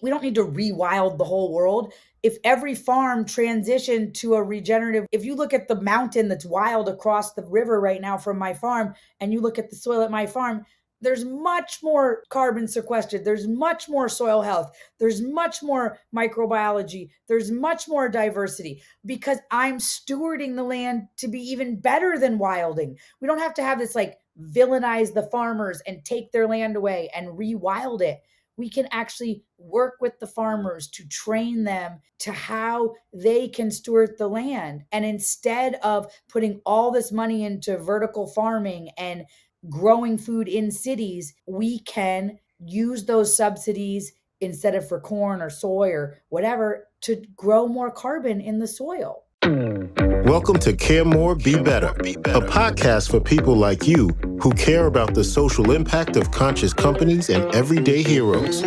We don't need to rewild the whole world. If every farm transitioned to a regenerative, if you look at the mountain that's wild across the river right now from my farm, and you look at the soil at my farm, there's much more carbon sequestered. There's much more soil health. There's much more microbiology. There's much more diversity because I'm stewarding the land to be even better than wilding. We don't have to have this like villainize the farmers and take their land away and rewild it. We can actually work with the farmers to train them to how they can steward the land. And instead of putting all this money into vertical farming and growing food in cities, we can use those subsidies instead of for corn or soy or whatever to grow more carbon in the soil. Welcome to Care More, Be Better, a podcast for people like you who care about the social impact of conscious companies and everyday heroes.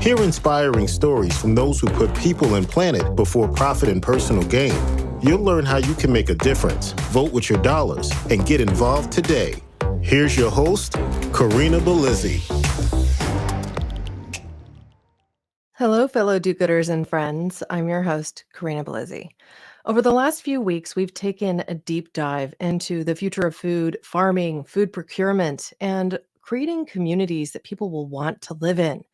Hear inspiring stories from those who put people and planet before profit and personal gain. You'll learn how you can make a difference, vote with your dollars, and get involved today. Here's your host, Corrina Bellizi. Hello, fellow do-gooders and friends. I'm your host, Corrina Bellizi. Over the last few weeks, we've taken a deep dive into the future of food, farming, food procurement, and creating communities that people will want to live in.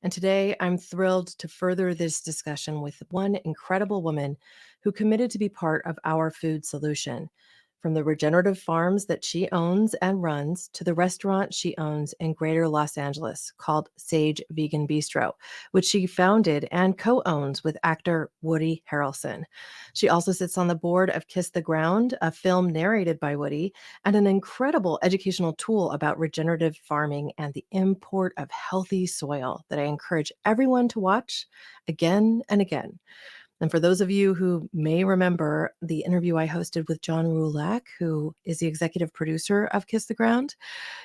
And today, I'm thrilled to further this discussion with one incredible woman who committed to be part of our food solution. From the regenerative farms that she owns and runs to the restaurant she owns in Greater Los Angeles called Sage Vegan Bistro, which she founded and co-owns with actor Woody Harrelson. She also sits on the board of Kiss the Ground, a film narrated by Woody, and an incredible educational tool about regenerative farming and the import of healthy soil that I encourage everyone to watch again and again. And for those of you who may remember the interview I hosted with John Rulak, who is the executive producer of Kiss the Ground,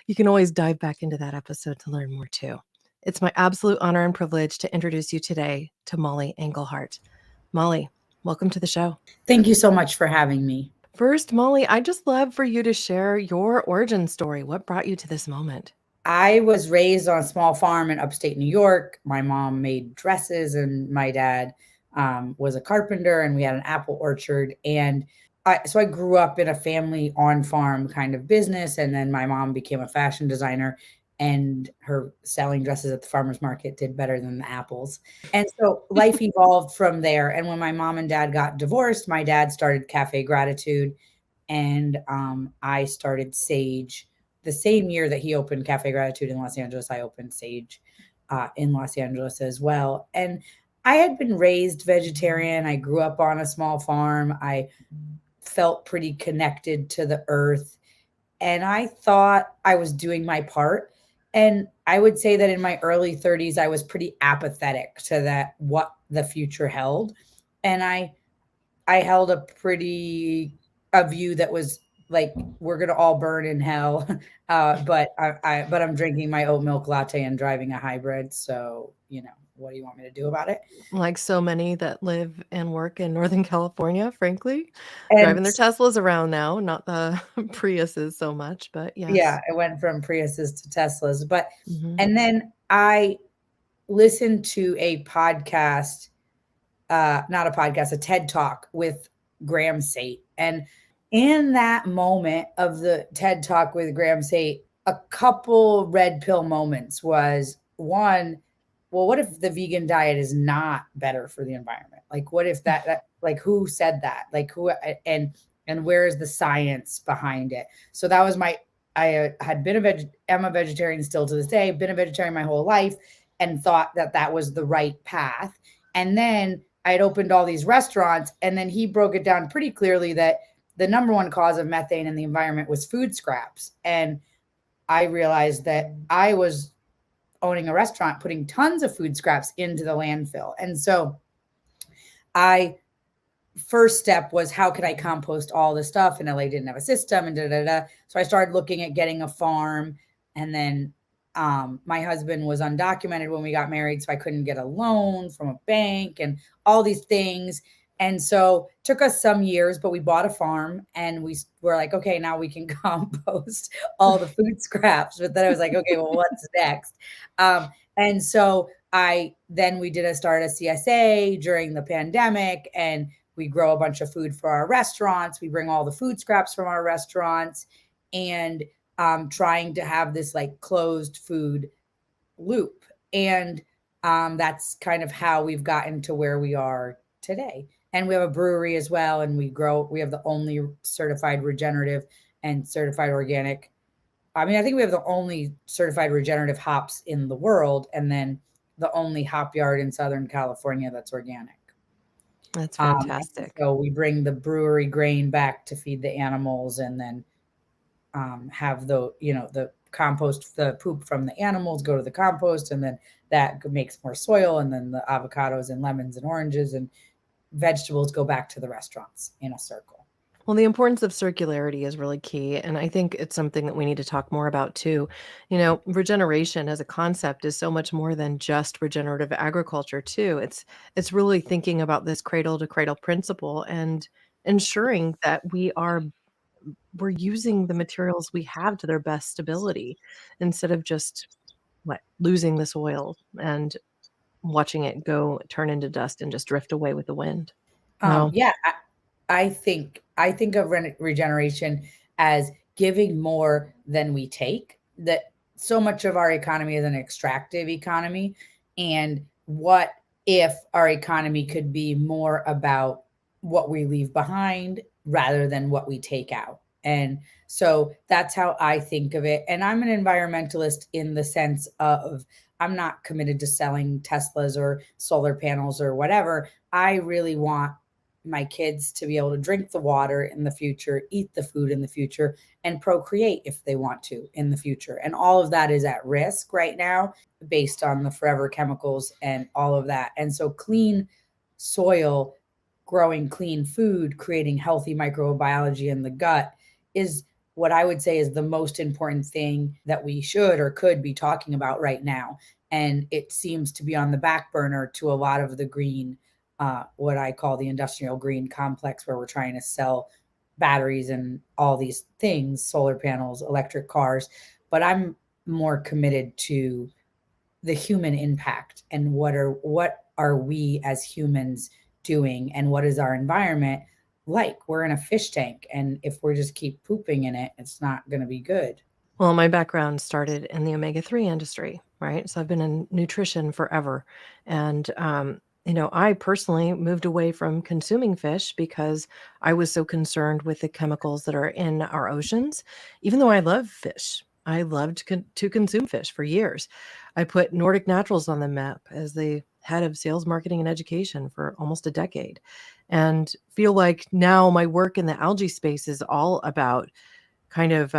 you can always dive back into that episode to learn more too. It's my absolute honor and privilege to introduce you today to Mollie Engelhart. Mollie, welcome to the show. Thank you so much for having me. First, Mollie, I'd just love for you to share your origin story. What brought you to this moment? I was raised on a small farm in upstate New York. My mom made dresses and my dad was a carpenter, and we had an apple orchard. And so I grew up in a family on farm kind of business. And then my mom became a fashion designer, and her selling dresses at the farmer's market did better than the apples. And so life evolved from there. And when my mom and dad got divorced, my dad started Cafe Gratitude, and I started Sage the same year that he opened Cafe Gratitude in Los Angeles. I opened Sage in Los Angeles as well. And I had been raised vegetarian. I grew up on a small farm. I felt pretty connected to the earth. And I thought I was doing my part. And I would say that in my early 30s, I was pretty apathetic to that, what the future held. And I held a view that was like, we're going to all burn in hell. But I'm drinking my oat milk latte and driving a hybrid. So, what do you want me to do about it? Like so many that live and work in Northern California, frankly, And driving their Teslas around now, not the Priuses so much, but yes. Yeah, it went from Priuses to Teslas. But and then I listened to a podcast, not a podcast, a TED Talk with Graham Sate. And in that moment of the TED Talk with Graham Sate, a couple red pill moments was one, well, what if the vegan diet is not better for the environment? Like, what if that like, who said that? Like, who, and where is the science behind it? So that was I had been am a vegetarian still to this day, been a vegetarian my whole life, and thought that was the right path. And then I had opened all these restaurants, and then he broke it down pretty clearly that the number one cause of methane in the environment was food scraps. And I realized that I was owning a restaurant, putting tons of food scraps into the landfill. And so first step was, how could I compost all this stuff? And LA didn't have a system, and So I started looking at getting a farm. And then my husband was undocumented when we got married, so I couldn't get a loan from a bank and all these things. And so it took us some years, but we bought a farm, and we were like, okay, now we can compost all the food scraps. But then I was like, okay, well, what's next? And so we did start a CSA during the pandemic, and we grow a bunch of food for our restaurants. We bring all the food scraps from our restaurants, and trying to have this like closed food loop. And that's kind of how we've gotten to where we are today. And we have a brewery as well, and we have the only certified regenerative and certified organic. I mean, I think we have the only certified regenerative hops in the world, and then the only hop yard in Southern California that's organic. That's And fantastic. so we bring the brewery grain back to feed the animals, and then have the compost, the poop from the animals go to the compost, and then that makes more soil, and then the avocados and lemons and oranges and vegetables go back to the restaurants in a circle. Well, the importance of circularity is really key. And I think it's something that we need to talk more about too. Regeneration as a concept is so much more than just regenerative agriculture, too. It's really thinking about this cradle to cradle principle and ensuring that we're using the materials we have to their best ability instead of just losing the soil and watching it go turn into dust and just drift away with the wind. Wow. Yeah, I think of regeneration as giving more than we take. That so much of our economy is an extractive economy, and what if our economy could be more about what we leave behind rather than what we take out? And so that's how I think of it. And I'm an environmentalist in the sense of I'm not committed to selling Teslas or solar panels or whatever. I really want my kids to be able to drink the water in the future, eat the food in the future, and procreate if they want to in the future. And all of that is at risk right now based on the forever chemicals and all of that. And so, clean soil, growing clean food, creating healthy microbiology in the gut is what I would say is the most important thing that we should or could be talking about right now. And it seems to be on the back burner to a lot of the green, what I call the industrial green complex, where we're trying to sell batteries and all these things, solar panels, electric cars. But I'm more committed to the human impact and what are we as humans doing, and what is our environment like. We're in a fish tank, and if we're just keep pooping in it, it's not going to be good. Well, my background started in the omega-3 industry, right? So I've been in nutrition forever. And, I personally moved away from consuming fish because I was so concerned with the chemicals that are in our oceans. Even though I love fish, I loved to consume fish for years. I put Nordic Naturals on the map as the head of sales, marketing, and education for almost a decade, and feel like now my work in the algae space is all about kind of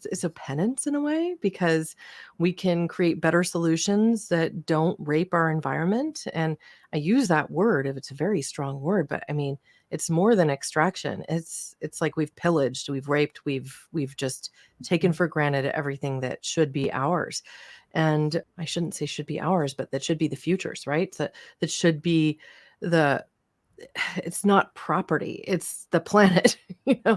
it's a penance in a way because we can create better solutions that don't rape our environment. And I use that word if it's a very strong word, but I mean it's more than extraction. It's like we've pillaged, we've raped, we've just taken for granted everything that should be ours. And I shouldn't say should be ours, but that should be the futures, right? That should be the it's not property, it's the planet, you know?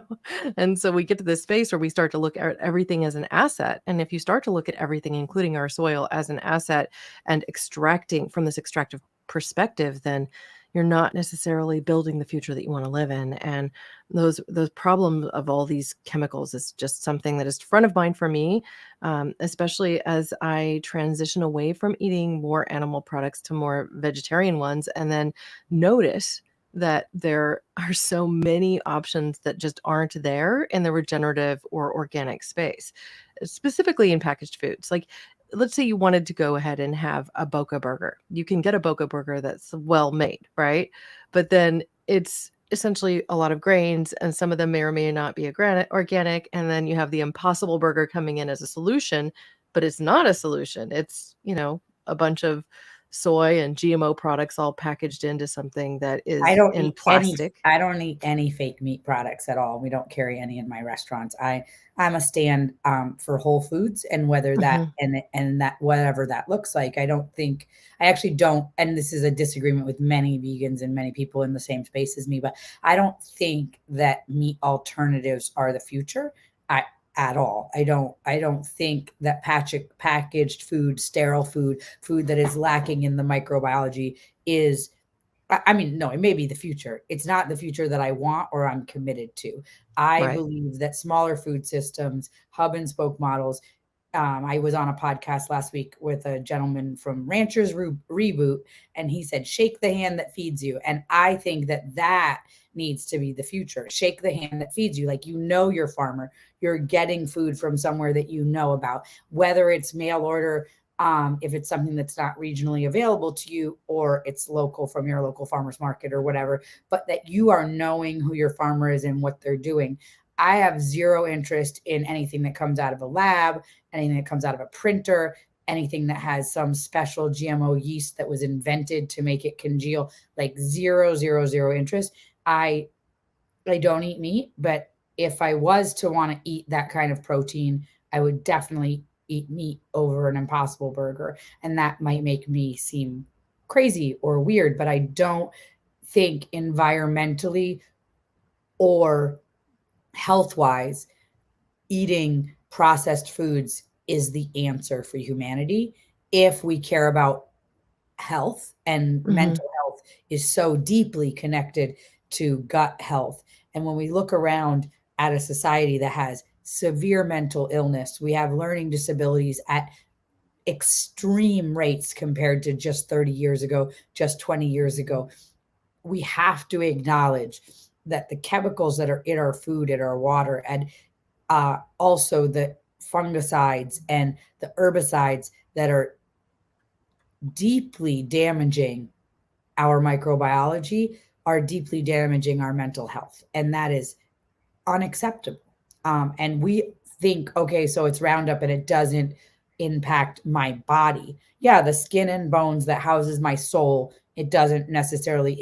And so we get to this space where we start to look at everything as an asset. And if you start to look at everything, including our soil, as an asset and extracting from this extractive perspective, then you're not necessarily building the future that you want to live in. And those problems of all these chemicals is just something that is front of mind for me, especially as I transition away from eating more animal products to more vegetarian ones, and then notice that there are so many options that just aren't there in the regenerative or organic space, specifically in packaged foods. Like, let's say you wanted to go ahead and have a Boca burger. You can get a Boca burger that's well made, right? But then it's essentially a lot of grains, and some of them may or may not be organic. And then you have the Impossible Burger coming in as a solution, but it's not a solution. It's, a bunch of soy and GMO products all packaged into something that I is don't in eat any plastic. I don't eat any fake meat products at all. We don't carry any in my restaurants. I'm a stand for whole foods, and whether that Mhm. and that whatever that looks like. I actually don't, and this is a disagreement with many vegans and many people in the same space as me, but I don't think that meat alternatives are the future. I at all. I don't think that packaged food, sterile food that is lacking in the microbiology is, I mean, no, it may be the future. It's not the future that I want or I'm committed to. I Right. believe that smaller food systems, hub and spoke models. I was on a podcast last week with a gentleman from Ranchers Reboot, and he said, "Shake the hand that feeds you." And I think that that needs to be the future. Shake the hand that feeds you. Like, you know, your farmer, you're getting food from somewhere that you know about, whether it's mail order, if it's something that's not regionally available to you, or it's local from your local farmers market or whatever, but that you are knowing who your farmer is and what they're doing. I have zero interest in anything that comes out of a lab, anything that comes out of a printer, anything that has some special GMO yeast that was invented to make it congeal. Like, zero, zero, zero interest. I don't eat meat, but if I was to want to eat that kind of protein, I would definitely eat meat over an Impossible Burger. And that might make me seem crazy or weird, but I don't think environmentally or health wise, eating processed foods is the answer for humanity if we care about health, and Hmm. mental health is so deeply connected to gut health. And when we look around at a society that has severe mental illness, we have learning disabilities at extreme rates compared to just 30 years ago, just 20 years ago. We have to acknowledge that the chemicals that are in our food, in our water, and also the fungicides and the herbicides that are deeply damaging our microbiology are deeply damaging our mental health. And that is unacceptable. And we think, okay, so it's Roundup and it doesn't impact my body. Yeah, the skin and bones that houses my soul, it doesn't necessarily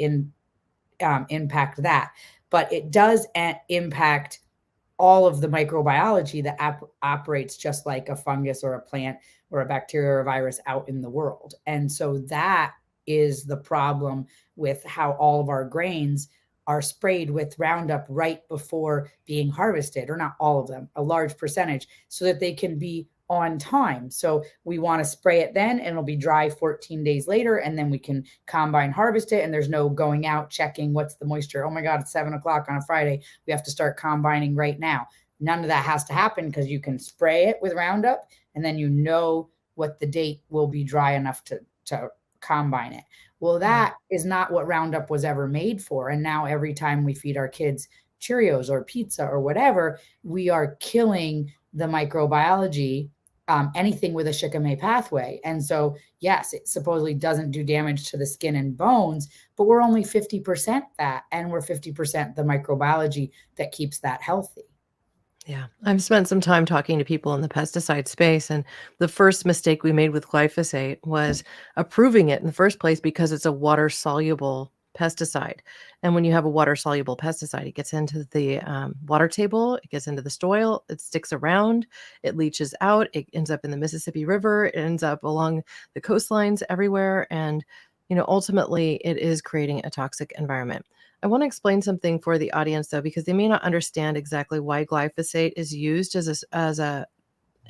impact that, but it does impact all of the microbiology that operates just like a fungus or a plant or a bacteria or a virus out in the world. And so that is the problem with how all of our grains are sprayed with Roundup right before being harvested, or not all of them, a large percentage, so that they can be on time. So we want to spray it then and it'll be dry 14 days later, and then we can combine harvest it, and there's no going out checking what's the moisture. Oh my God, it's 7 o'clock on a Friday. We have to start combining right now. None of that has to happen because you can spray it with Roundup, and then you know what the date will be dry enough to combine it. Well, Yeah. that is not what Roundup was ever made for. And now every time we feed our kids Cheerios or pizza or whatever, we are killing the microbiology, anything with a shikimate pathway. And so, yes, it supposedly doesn't do damage to the skin and bones, but we're only 50% that, and we're 50% the microbiology that keeps that healthy. Yeah. I've spent some time talking to people in the pesticide space, and the first mistake we made with glyphosate was approving it in the first place because it's a water soluble pesticide. And when you have a water soluble pesticide, it gets into the water table, it gets into the soil, it sticks around, it leaches out, it ends up in the Mississippi River, it ends up along the coastlines everywhere. And, ultimately, it is creating a toxic environment. I want to explain something for the audience, though, because they may not understand exactly why glyphosate is used as a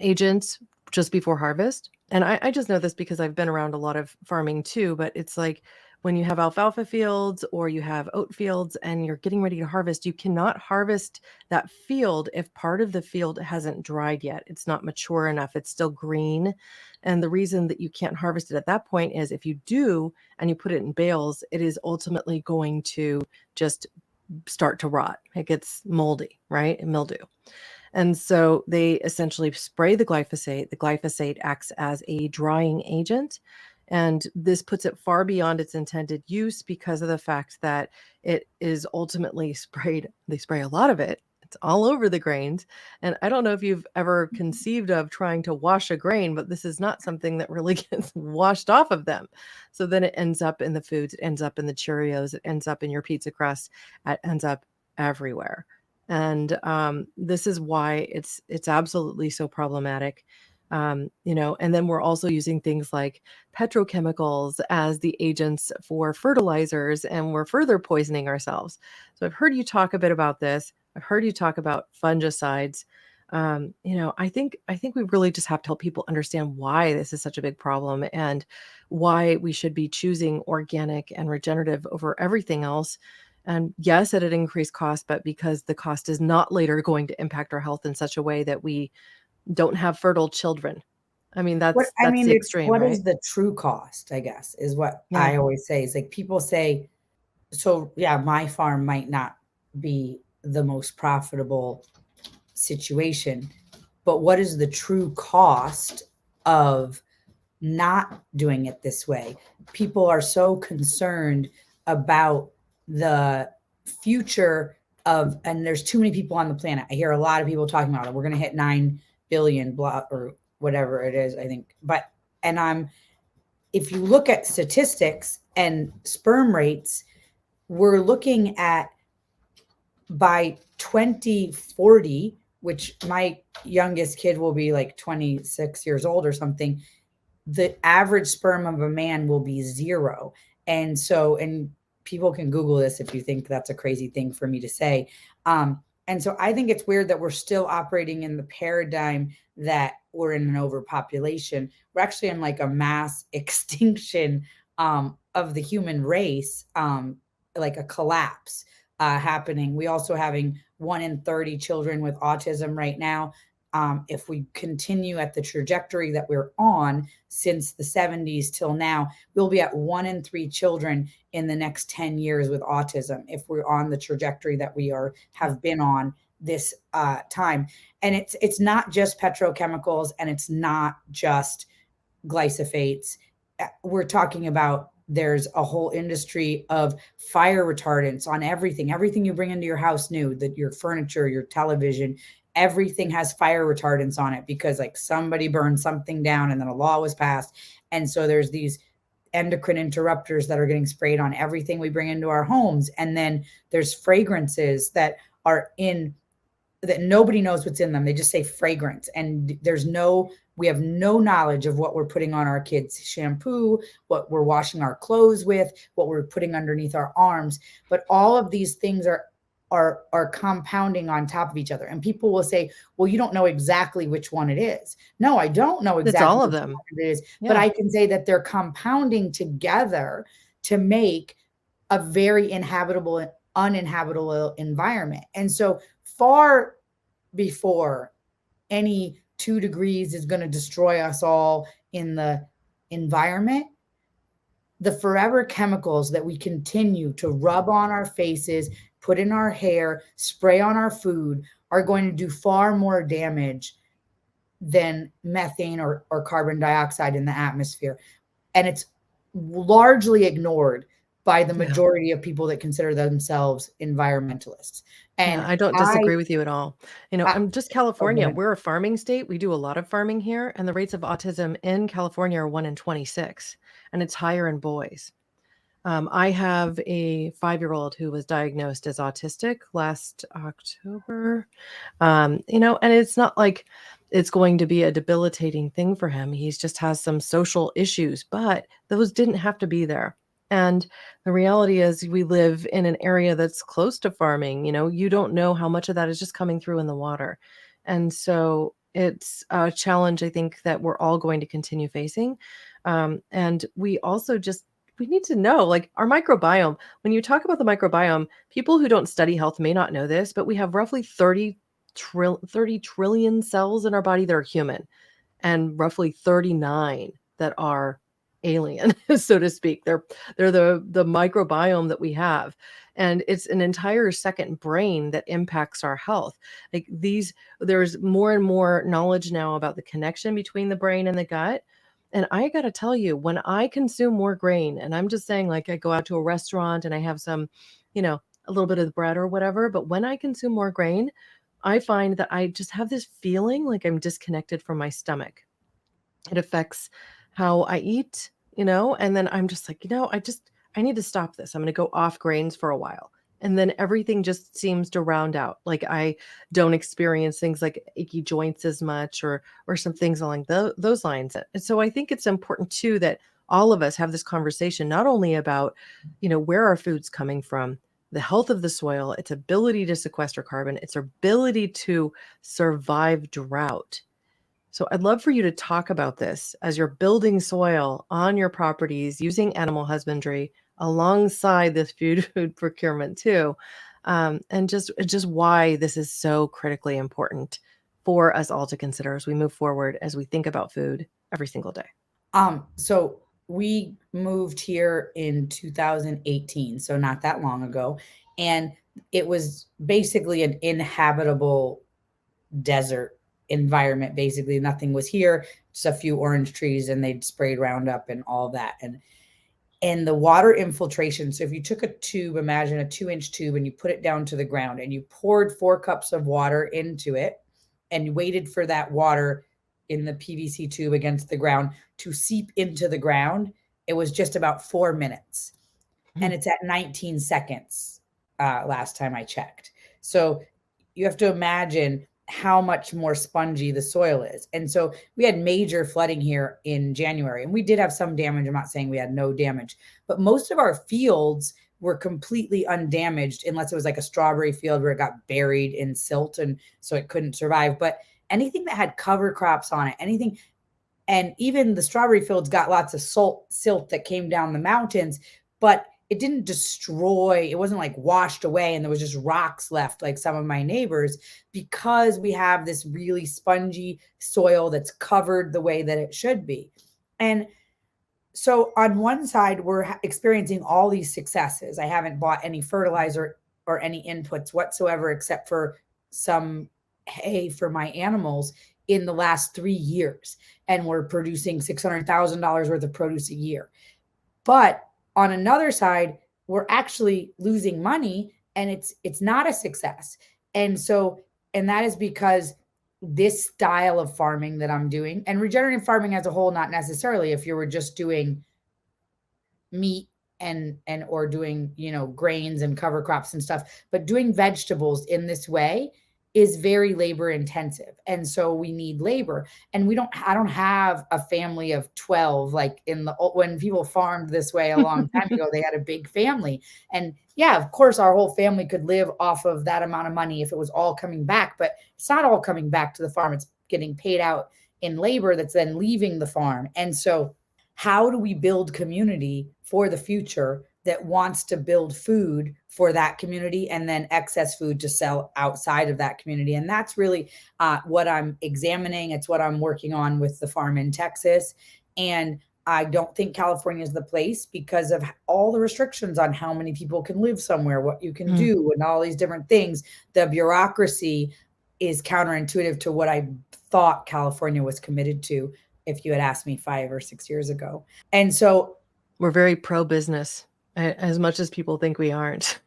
agent just before harvest. And I just know this because I've been around a lot of farming too, but it's like when you have alfalfa fields or you have oat fields and you're getting ready to harvest, you cannot harvest that field if part of the field hasn't dried yet. It's not mature enough. It's still green. And the reason that you can't harvest it at that point is if you do and you put it in bales, it is ultimately going to just start to rot. It gets moldy, right? And mildew. And so they essentially spray the glyphosate. The glyphosate acts as a drying agent. And this puts it far beyond its intended use because of the fact that it is ultimately sprayed. They spray a lot of it. It's all over the grains. And I don't know if you've ever conceived of trying to wash a grain, but this is not something that really gets washed off of them. So then it ends up in the foods, it ends up in the Cheerios, it ends up in your pizza crust, it ends up everywhere. And this is why it's absolutely so problematic. And then we're also using things like petrochemicals as the agents for fertilizers, and we're further poisoning ourselves. So I've heard you talk a bit about this. I've heard you talk about fungicides. I think we really just have to help people understand why this is such a big problem and why we should be choosing organic and regenerative over everything else. And yes, at an increased cost, but because the cost is not later going to impact our health in such a way that we don't have fertile children. I mean, that's the It's extreme, what right? is the true cost, I guess, is what Yeah. I always say. Is like people say, so yeah, my farm might not be the most profitable situation, but what is the true cost of not doing it this way? People are so concerned about the future of, and there's too many people on the planet. I hear a lot of people talking about it. We're going to hit 9 billion, blah, or whatever it is, I think. But, and if you look at statistics and sperm rates, we're looking at by 2040, which my youngest kid will be like 26 years old or something, the average sperm of a man will be 0. And so, and people can Google this if you think that's a crazy thing for me to say. And so I think it's weird that we're still operating in the paradigm that we're in an overpopulation. We're actually in like a mass extinction of the human race, like a collapse happening. We also having 1 in 30 children with autism right now. If we continue at the trajectory that we're on since the 70s till now, we'll be at 1 in 3 children in the next 10 years with autism if we're on the trajectory that we have been on this time. And it's not just petrochemicals, and it's not just glyphosates. We're talking about, there's a whole industry of fire retardants on everything you bring into your house new, that your furniture, your television, everything has fire retardants on it because like somebody burned something down and then a law was passed. And so there's these endocrine interrupters that are getting sprayed on everything we bring into our homes. And then there's fragrances that are in, that nobody knows what's in them. They just say fragrance. And we have no knowledge of what we're putting on our kids' shampoo, what we're washing our clothes with, what we're putting underneath our arms. But all of these things are compounding on top of each other. And people will say, well, you don't know exactly which one it is. No, I don't know It's exactly all of which them. one it is, but Yeah. I can say that they're compounding together to make a very uninhabitable environment. And so far before any 2 degrees is going to destroy us all in the environment, the forever chemicals that we continue to rub on our faces, put in our hair, spray on our food are going to do far more damage than methane or carbon dioxide in the atmosphere. And it's largely ignored by the Yeah. majority of people that consider themselves environmentalists. Yeah, And I don't I, disagree with you at all. I I'm just oh, go California. ahead. We're a farming state. We do a lot of farming here, and the rates of autism in California are 1 in 26, and it's higher in boys. I have a 5-year-old who was diagnosed as autistic last October. And it's not like it's going to be a debilitating thing for him. He's just has some social issues, but those didn't have to be there. And the reality is we live in an area that's close to farming. You don't know how much of that is just coming through in the water. And so it's a challenge I think that we're all going to continue facing. And we need to know, like, our microbiome. When you talk about the microbiome, people who don't study health may not know this, but we have roughly 30 trillion cells in our body that are human and roughly 39 that are alien, so to speak. They're the microbiome that we have. And it's an entire second brain that impacts our health. There's more and more knowledge now about the connection between the brain and the gut. And I got to tell you, when I consume more grain, and I'm just saying, like, I go out to a restaurant and I have some, a little bit of the bread or whatever, but when I consume more grain, I find that I just have this feeling like I'm disconnected from my stomach. It affects how I eat, and then I'm just like, I need to stop this. I'm going to go off grains for a while. And then everything just seems to round out. Like I don't experience things like achy joints as much or some things along those lines. And so I think it's important too that all of us have this conversation, not only about, where our food's coming from, the health of the soil, its ability to sequester carbon, its ability to survive drought. So I'd love for you to talk about this as you're building soil on your properties using animal husbandry alongside this food procurement too, and just why this is so critically important for us all to consider as we move forward, as we think about food every single day. So we moved here in 2018, so not that long ago, and it was basically an inhabitable desert environment. Basically, nothing was here, just a few orange trees, and they'd sprayed Roundup and all that. And the water infiltration. So if you took a tube, imagine a 2-inch tube, and you put it down to the ground, and you poured 4 cups of water into it, and waited for that water in the PVC tube against the ground to seep into the ground, it was just about 4 minutes. And it's at 19 seconds last time I checked. So you have to imagine how much more spongy the soil is. And so we had major flooding here in January, and we did have some damage. I'm not saying we had no damage, but most of our fields were completely undamaged unless it was like a strawberry field where it got buried in silt and so it couldn't survive. But anything that had cover crops on it, anything, and even the strawberry fields got lots of silt that came down the mountains, but it didn't destroy, it wasn't like washed away and there was just rocks left like some of my neighbors, because we have this really spongy soil that's covered the way that it should be. And so on one side, we're experiencing all these successes. I haven't bought any fertilizer or any inputs whatsoever, except for some hay for my animals in the last 3 years. And we're producing $600,000 worth of produce a year. But on another side, we're actually losing money, and it's not a success. And that is because this style of farming that I'm doing, and regenerative farming as a whole, not necessarily, if you were just doing meat and or doing, grains and cover crops and stuff, but doing vegetables in this way is very labor intensive. And so we need labor, and I don't have a family of 12, like when people farmed this way a long time ago, they had a big family. And yeah, of course, our whole family could live off of that amount of money if it was all coming back, but it's not all coming back to the farm. It's getting paid out in labor that's then leaving the farm. And so how do we build community for the future that wants to build food for that community and then excess food to sell outside of that community? And that's really what I'm examining. It's what I'm working on with the farm in Texas. And I don't think California is the place because of all the restrictions on how many people can live somewhere, what you can do, and all these different things. The bureaucracy is counterintuitive to what I thought California was committed to, if you had asked me 5 or 6 years ago. And so we're very pro-business, as much as people think we aren't.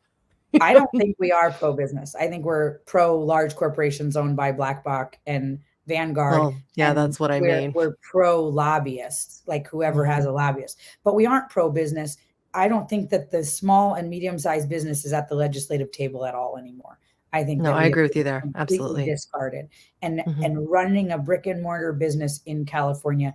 I don't think we are pro-business. I think we're pro-large corporations owned by BlackRock and Vanguard. Well, yeah, and that's what I mean. We're pro-lobbyists, like whoever has a lobbyist. But we aren't pro-business. I don't think that the small and medium-sized business is at the legislative table at all anymore. I think I agree with you there. Absolutely discarded. And running a brick and mortar business in California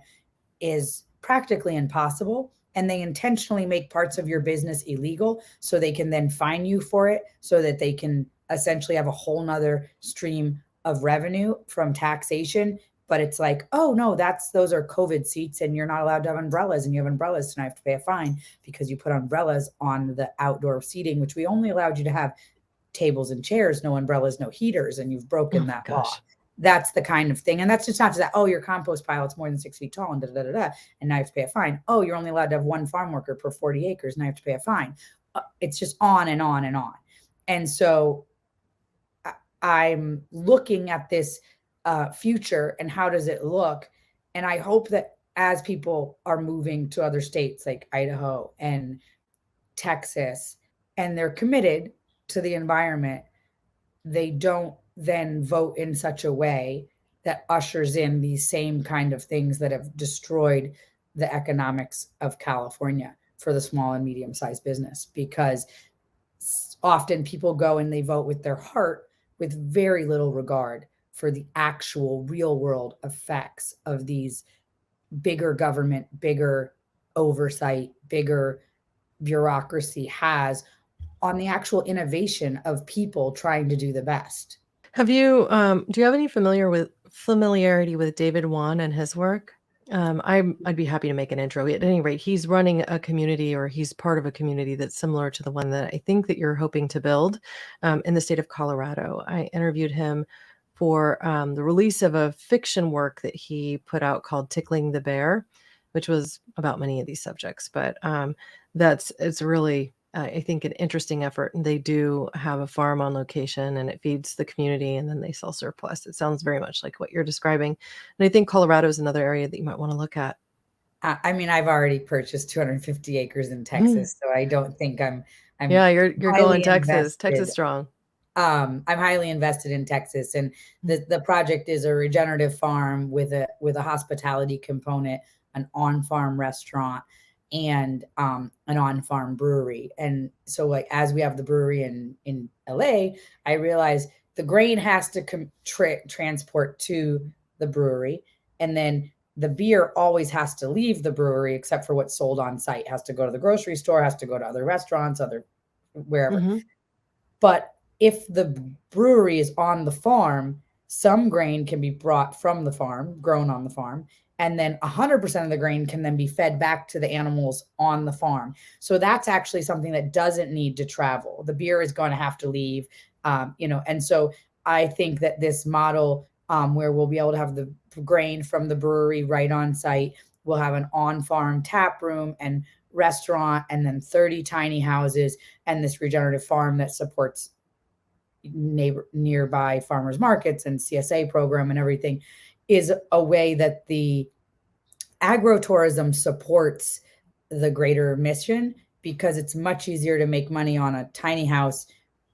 is practically impossible. And they intentionally make parts of your business illegal so they can then fine you for it, so that they can essentially have a whole nother stream of revenue from taxation. But it's like, oh no, those are COVID seats and you're not allowed to have umbrellas, and you have umbrellas, so now I have to pay a fine because you put umbrellas on the outdoor seating, which we only allowed you to have tables and chairs, no umbrellas, no heaters, and you've broken that law. That's the kind of thing. And that's just not to that, oh, your compost pile, it's more than 6 feet tall, and and now you have to pay a fine. Oh, you're only allowed to have one farm worker per 40 acres, now you have to pay a fine. It's just on and on and on. And so I'm looking at this future and how does it look? And I hope that as people are moving to other states like Idaho and Texas, and they're committed to the environment, they don't then vote in such a way that ushers in these same kind of things that have destroyed the economics of California for the small and medium-sized business. Because often people go and they vote with their heart with very little regard for the actual real world effects of these bigger government, bigger oversight, bigger bureaucracy has on the actual innovation of people trying to do the best. Have you, do you have any familiarity with David Wan and his work? I'd be happy to make an intro. At any rate, he's running a community, or he's part of a community that's similar to the one that I think that you're hoping to build in the state of Colorado. I interviewed him for the release of a fiction work that he put out called Tickling the Bear, which was about many of these subjects. But it's really, I think, an interesting effort. And they do have a farm on location, and it feeds the community, and then they sell surplus. It sounds very much like what you're describing. And I think Colorado is another area that you might want to look at. I mean, I've already purchased 250 acres in Mm. Texas, so I don't think I'm Yeah, you're going highly Texas, Texas invested. strong. I'm highly invested in Texas, and Mm. the project is a regenerative farm with a hospitality component, an on-farm restaurant, and an on-farm brewery. And so, like, as we have the brewery in LA, I realized the grain has to transport to the brewery, and then the beer always has to leave the brewery, except for what's sold on site. Has to go to the grocery store, has to go to other restaurants, other wherever. Mhm. But if the brewery is on the farm, some grain can be brought from the farm, grown on the farm, and then 100% of the grain can then be fed back to the animals on the farm. So that's actually something that doesn't need to travel. The beer is going to have to leave, and so I think that this model, where we'll be able to have the grain from the brewery right on site, we'll have an on-farm tap room and restaurant, and then 30 tiny houses, and this regenerative farm that supports nearby farmers markets and CSA program and everything, is a way that the agrotourism supports the greater mission, because it's much easier to make money on a tiny house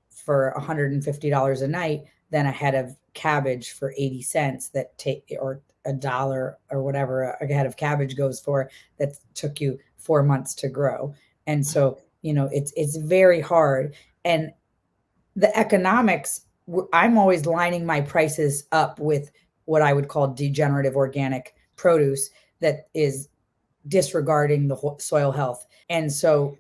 for $150 a night than a head of cabbage for 80 cents that take, or a dollar or whatever a head of cabbage goes for, that took you 4 months to grow. And so, it's very hard. And the economics, I'm always lining my prices up with what I would call degenerative organic produce that is disregarding the soil health. And so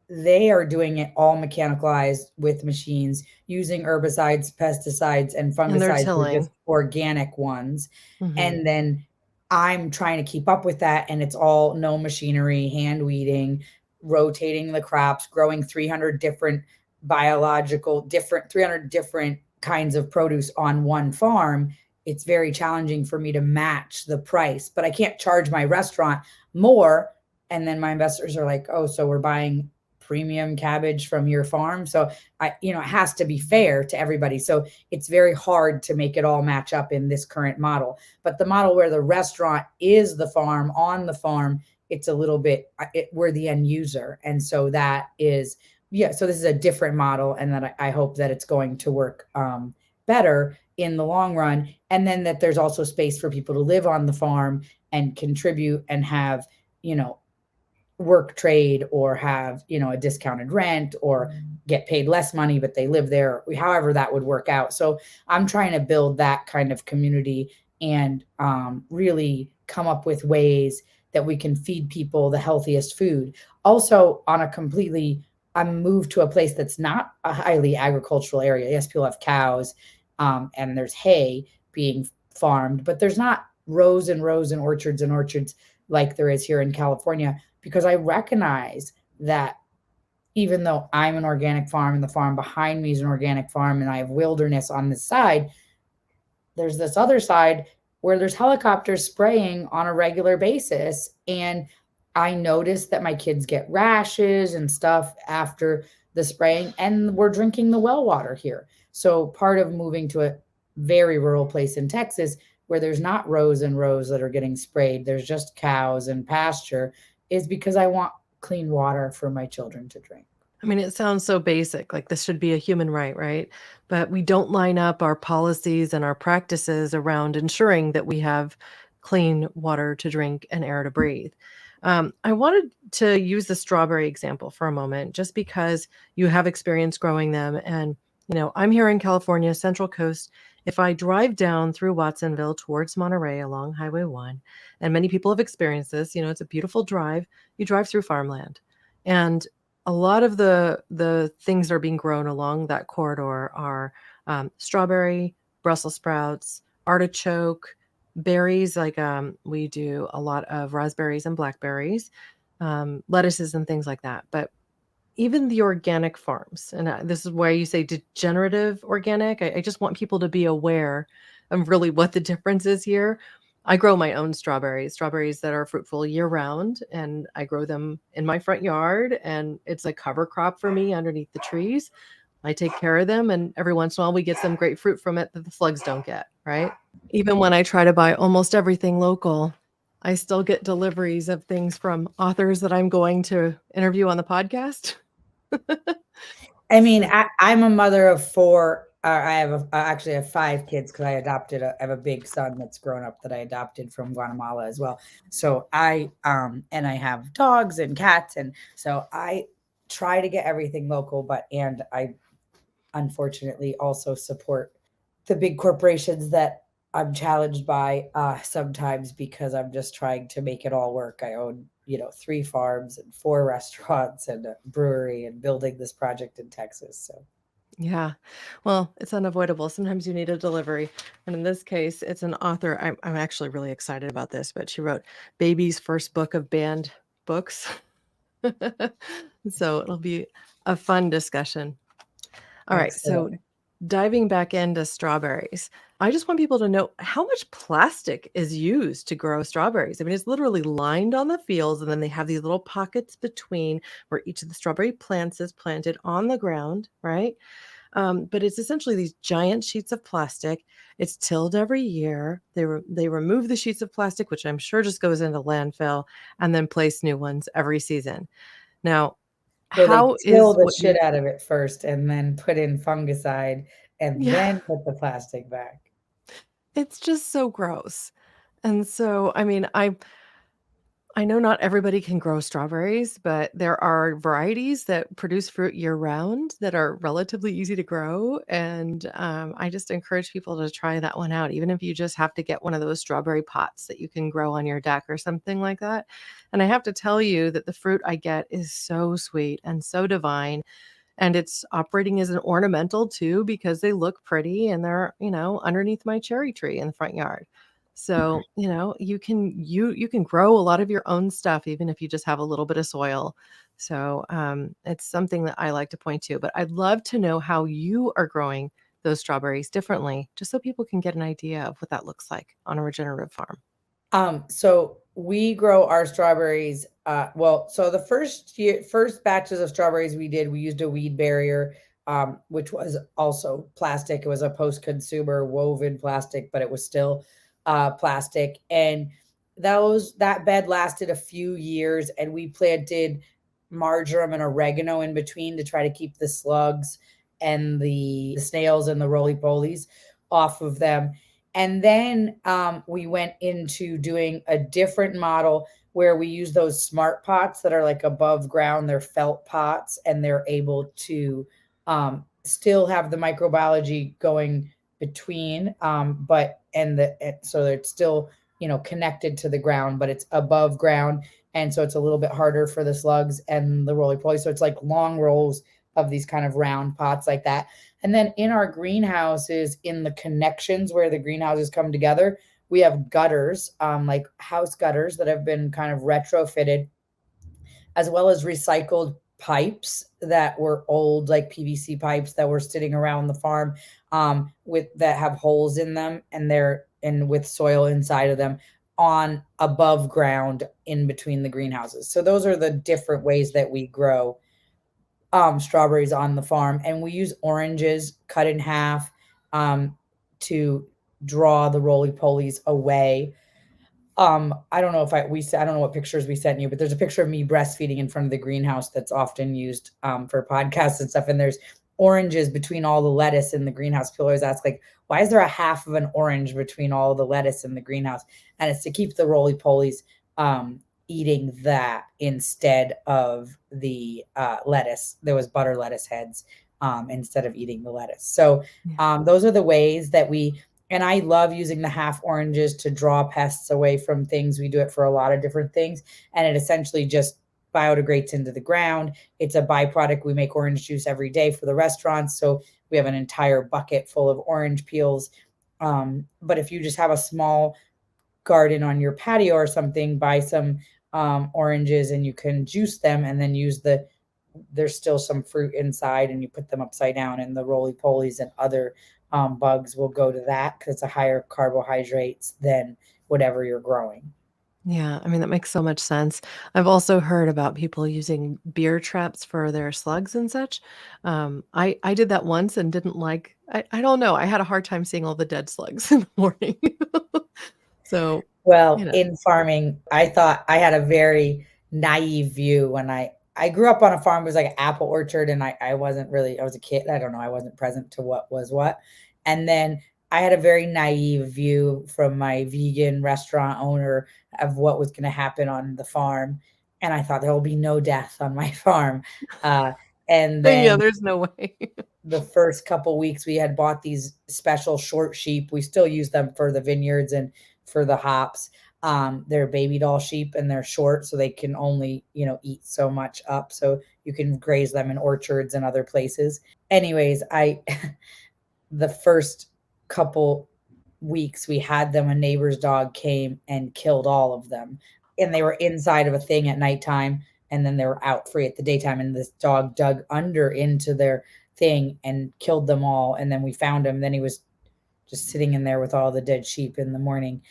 they are doing it all mechanicalized with machines, using herbicides, pesticides, and And they're fungicides. They're just tilling. organic ones. Mhm. And then I'm trying to keep up with that. And it's all no machinery, hand weeding, rotating the crops, growing 300 different 300 different kinds of produce on one farm. It's very challenging for me to match the price, but I can't charge my restaurant more. And then my investors are like, oh, so we're buying premium cabbage from your farm. So it has to be fair to everybody. So it's very hard to make it all match up in this current model. But the model where the restaurant is the farm, on the farm, it's a little bit, we're the end user. And so that is, yeah, so this is a different model, and that I hope that it's going to work better in the long run. And then that there's also space for people to live on the farm and contribute and have, work trade, or have, a discounted rent, or get paid less money, but they live there, however that would work out. So I'm trying to build that kind of community, and really come up with ways that we can feed people the healthiest food. Also, I'm moved to a place that's not a highly agricultural area. Yes, people have cows, and there's hay being farmed, but there's not rows and rows and orchards like there is here in California, because I recognize that even though I'm an organic farm and the farm behind me is an organic farm and I have wilderness on this side, there's this other side where there's helicopters spraying on a regular basis. And I noticed that my kids get rashes and stuff after the spraying, and we're drinking the well water here. So part of moving to a very rural place in Texas, where there's not rows and rows that are getting sprayed, there's just cows and pasture, is because I want clean water for my children to drink. I mean, it sounds so basic, like this should be a human right, right? But we don't line up our policies and our practices around ensuring that we have clean water to drink and air to breathe. I wanted to use the strawberry example for a moment, just because you have experience growing them. And, I'm here in California, Central Coast. If I drive down through Watsonville towards Monterey along Highway 1, and many people have experienced this, it's a beautiful drive. You drive through farmland. And a lot of the things that are being grown along that corridor are strawberry, Brussels sprouts, artichoke, berries. Like we do a lot of raspberries and blackberries, lettuces and things like that. But even the organic farms, and this is why you say degenerative organic. I just want people to be aware of really what the difference is here. I grow my own strawberries that are fruitful year round, and I grow them in my front yard, and it's a cover crop for me underneath the trees. I take care of them, and every once in a while we get some great fruit from it that the slugs don't get, right? Even when I try to buy almost everything local, I still get deliveries of things from authors that I'm going to interview on the podcast. I mean, I'm a mother of four. Actually, I have five kids because I have a big son that's grown up that I adopted from Guatemala as well. So and I have dogs and cats. And so I try to get everything local, and I unfortunately also support the big corporations that I'm challenged by sometimes because I'm just trying to make it all work. I own, 3 farms and 4 restaurants and a brewery and building this project in Texas. So Yeah. Well, it's unavoidable. Sometimes you need a delivery. And in this case, it's an author. I'm actually really excited about this, but she wrote Baby's first book of banned books. So it'll be a fun discussion. All right. So excellent. diving back into strawberries, I just want people to know how much plastic is used to grow strawberries. I mean, it's literally lined on the fields, and then they have these little pockets between where each of the strawberry plants is planted on the ground, right? But it's essentially these giant sheets of plastic. It's tilled every year. They remove the sheets of plastic, which I'm sure just goes into landfill, and then place new ones every season. Now, So they how till is the what shit you out of it first and then put in fungicide and yeah, then put the plastic back. it's just so gross. And so, I mean, I know not everybody can grow strawberries, but there are varieties that produce fruit year round that are relatively easy to grow. And I just encourage people to try that one out, even if you just have to get one of those strawberry pots that you can grow on your deck or something like that. And I have to tell you that the fruit I get is so sweet and so divine. And it's operating as an ornamental too, because they look pretty and they're, underneath my cherry tree in the front yard. So, you can grow a lot of your own stuff, even if you just have a little bit of soil. So, it's something that I like to point to, but I'd love to know how you are growing those strawberries differently, just so people can get an idea of what that looks like on a regenerative farm. So we grow our strawberries. So the first batches of strawberries we used a weed barrier, which was also plastic. It was a post-consumer woven plastic, but it was still plastic. And that bed lasted a few years, and we planted marjoram and oregano in between to try to keep the slugs and the snails and the roly-polies off of them. And then we went into doing a different model where we use those smart pots that are like above ground. They're felt pots, and they're able to still have the microbiology going between, so it's still connected to the ground, but it's above ground, and so it's a little bit harder for the slugs and the roly poly. So it's like long rolls of these kind of round pots like that. And then in our greenhouses, in the connections where the greenhouses come together, we have gutters, like house gutters that have been kind of retrofitted, as well as recycled pipes that were old, like PVC pipes that were sitting around the farm, with that have holes in them, and with soil inside of them on above ground in between the greenhouses. So those are the different ways that we grow strawberries on the farm. And we use oranges cut in half to draw the roly-polies away. I don't know I don't know what pictures we sent you, but there's a picture of me breastfeeding in front of the greenhouse that's often used for podcasts and stuff. And there's oranges between all the lettuce in the greenhouse. People always ask, like, why is there a half of an orange between all the lettuce in the greenhouse? And it's to keep the roly-polies eating that instead of the lettuce. There was butter lettuce heads instead of eating the lettuce. So those are the ways that and I love using the half oranges to draw pests away from things. We do it for a lot of different things. And it essentially just biodegrades into the ground. It's a byproduct. We make orange juice every day for the restaurants. So we have an entire bucket full of orange peels. But if you just have a small garden on your patio or something, buy some oranges and you can juice them and then use there's still some fruit inside and you put them upside down and the roly-polies and other bugs will go to that because it's a higher carbohydrates than whatever you're growing. Yeah, I mean, that makes so much sense. I've also heard about people using beer traps for their slugs and such. I did that once and didn't like I don't know, I had a hard time seeing all the dead slugs in the morning. So, you Well, know. in farming, I thought I had a very naive view when I grew up on a farm. It was like an apple orchard, and I wasn't really I was a kid. I don't know. I wasn't present to what was what. And then I had a very naive view from my vegan restaurant owner of what was going to happen on the farm, and I thought there will be no death on my farm. Uh, and Yeah, then there's no way. the first couple weeks we had bought these special short sheep. We still use them for the vineyards and for the hops. They're baby doll sheep and they're short, so they can only, eat so much up. So you can graze them in orchards and other places. Anyways, the first couple weeks we had them, a neighbor's dog came and killed all of them. And they were inside of a thing at nighttime and then they were out free at the daytime. And this dog dug under into their thing and killed them all. And then we found him. Then he was just sitting in there with all the dead sheep in the morning.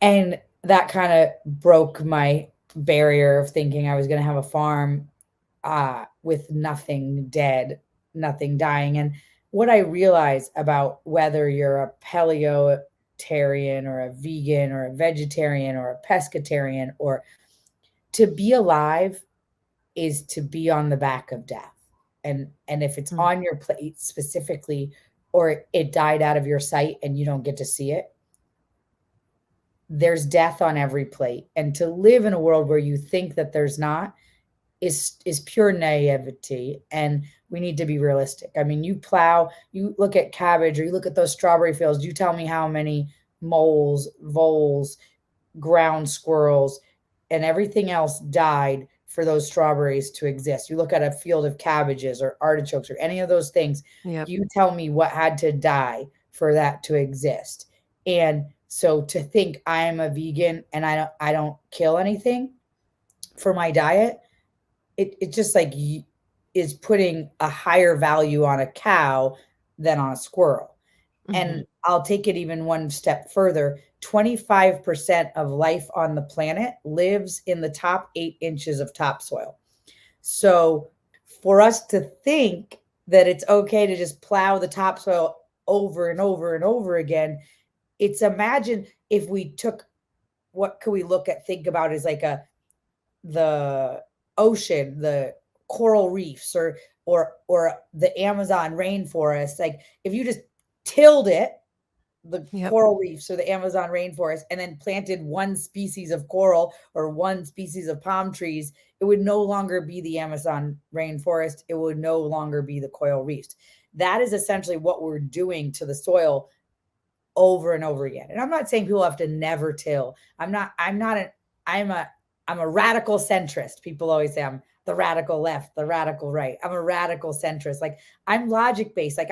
And that kind of broke my barrier of thinking I was going to have a farm with nothing dead, nothing dying. And what I realize about whether you're a paleotarian or a vegan or a vegetarian or a pescatarian, or to be alive is to be on the back of death. And if it's Mm, on your plate specifically, or it died out of your sight and you don't get to see it, there's death on every plate. And to live in a world where you think that there's not is pure naivety. And we need to be realistic. I mean, you look at cabbage or you look at those strawberry fields, you tell me how many moles, voles, ground squirrels, and everything else died for those strawberries to exist. You look at a field of cabbages or artichokes or any of those things, yep. you tell me what had to die for that to exist. And so to think I'm a vegan and I don't kill anything for my diet, it just like is putting a higher value on a cow than on a squirrel. Mhm. And I'll take it even one step further. 25% of life on the planet lives in the top 8 inches of topsoil. So for us to think that it's okay to just plow the topsoil over and over and over again, it's imagine if we took what could we look at, think about as like the ocean, the coral reefs or the Amazon rainforest. Like if you just tilled it, the Yep. coral reefs or the Amazon rainforest, and then planted one species of coral or one species of palm trees, it would no longer be the Amazon rainforest. It would no longer be the coral reefs. That is essentially what we're doing to the soil over and over again. And I'm not saying people have to never till. I'm a I'm a radical centrist. People always say I'm the radical left, the radical right. I'm a radical centrist. Like I'm logic based. Like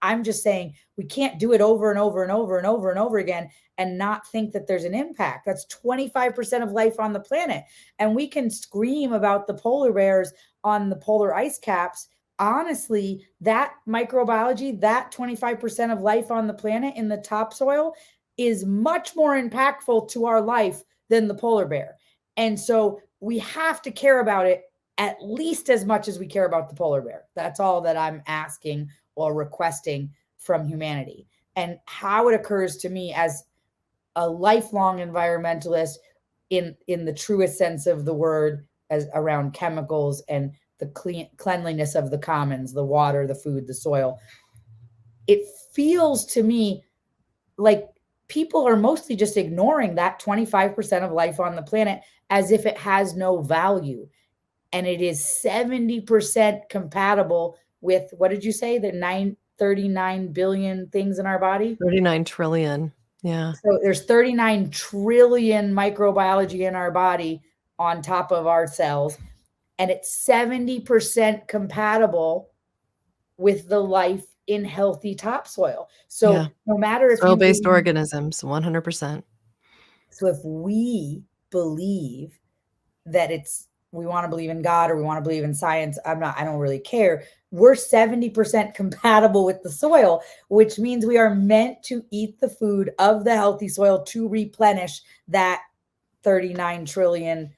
I'm just saying we can't do it over and over and over and over and over again and not think that there's an impact. That's 25% of life on the planet. And we can scream about the polar bears on the polar ice caps. Honestly, that microbiology, that 25% of life on the planet in the topsoil is much more impactful to our life than the polar bear. And so we have to care about it at least as much as we care about the polar bear. That's all that I'm asking or requesting from humanity. And how it occurs to me as a lifelong environmentalist in the truest sense of the word, as around chemicals and the cleanliness of the commons, the water, the food, the soil. It feels to me like people are mostly just ignoring that 25% of life on the planet as if it has no value. And it is 70% compatible with, what did you say, the 39 billion things in our body? 39 trillion. Yeah. So there's 39 trillion microbiology in our body on top of our cells, and it's 70% compatible with the life in healthy topsoil. So Yeah. no matter if you Soil-based believe, organisms, 100%. so if we believe that we want to believe in God or we want to believe in science, I don't really care. We're 70% compatible with the soil, which means we are meant to eat the food of the healthy soil to replenish that 39 trillion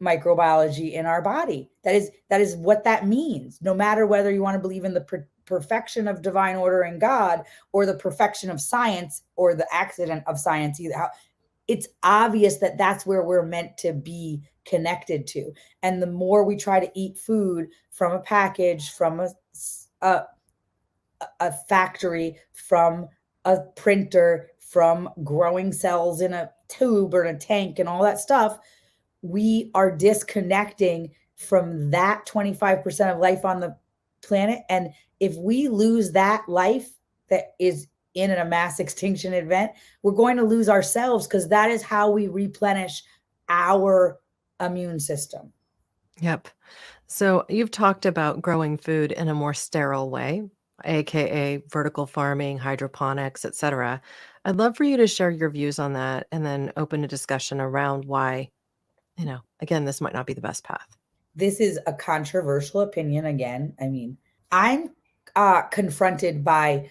microbiology in our body. That is what that means. No matter whether you want to believe in the perfection of divine order and God, or the perfection of science, or the accident of science, either it's obvious that that's where we're meant to be connected to. And the more we try to eat food from a package, from a, a factory, from a printer, from growing cells in a tube or in a tank and all that stuff, we are disconnecting from that 25% of life on the planet. And if we lose that life that is in a mass extinction event, we're going to lose ourselves, because that is how we replenish our immune system. Yep. So you've talked about growing food in a more sterile way, aka vertical farming, hydroponics, etc. I'd love for you to share your views on that and then open a discussion around why, again, this might not be the best path. This is a controversial opinion again. I mean, I'm confronted by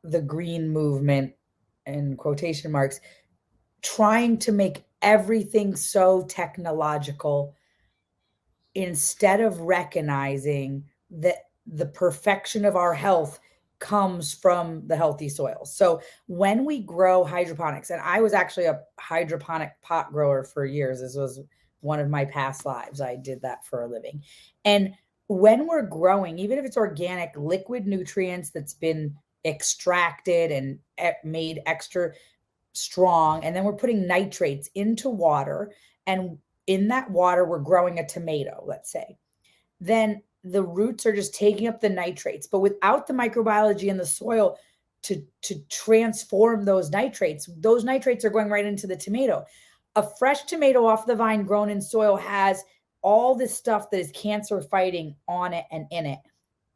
the green movement, in quotation marks, trying to make everything so technological instead of recognizing that the perfection of our health comes from the healthy soil. So when we grow hydroponics, and I was actually a hydroponic pot grower for years. This was one of my past lives. I did that for a living. And when we're growing, even if it's organic liquid nutrients that's been extracted and made extra strong, and then we're putting nitrates into water, and in that water we're growing a tomato, let's say, then the roots are just taking up the nitrates, but without the microbiology in the soil to transform those nitrates are going right into the tomato. A fresh tomato off the vine grown in soil has all this stuff that is cancer fighting on it and in it,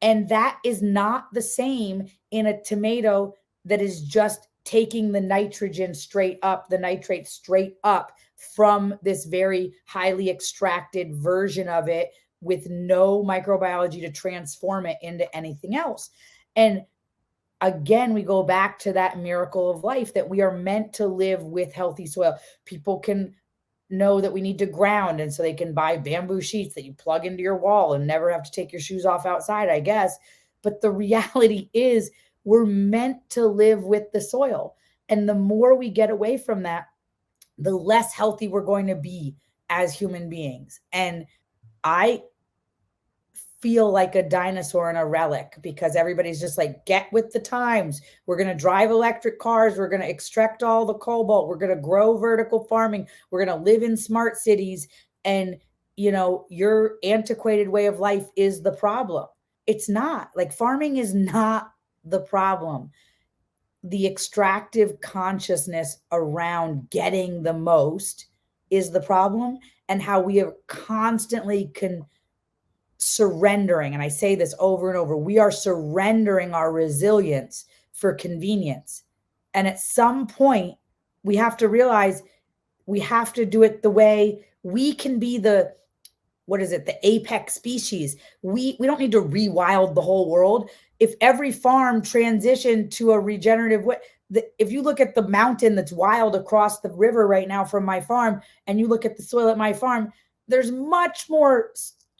and that is not the same in a tomato that is just taking the nitrogen straight up, the nitrate straight up from this very highly extracted version of it with no microbiology to transform it into anything else. And again, we go back to that miracle of life, that we are meant to live with healthy soil. People can know that we need to ground, and so they can buy bamboo sheets that you plug into your wall and never have to take your shoes off outside, I guess. But the reality is we're meant to live with the soil. And the more we get away from that, the less healthy we're going to be as human beings. And I feel like a dinosaur and a relic, because everybody's just like, get with the times. We're going to drive electric cars. We're going to extract all the cobalt. We're going to grow vertical farming. We're going to live in smart cities. And, your antiquated way of life is the problem. It's not. Like, farming is not the problem. The extractive consciousness around getting the most is the problem, and how we are constantly surrendering, and I say this over and over, we are surrendering our resilience for convenience. And at some point, we have to realize we have to do it the way we can be the apex species. We don't need to rewild the whole world. If every farm transitioned to a regenerative way, if you look at the mountain that's wild across the river right now from my farm, and you look at the soil at my farm, there's much more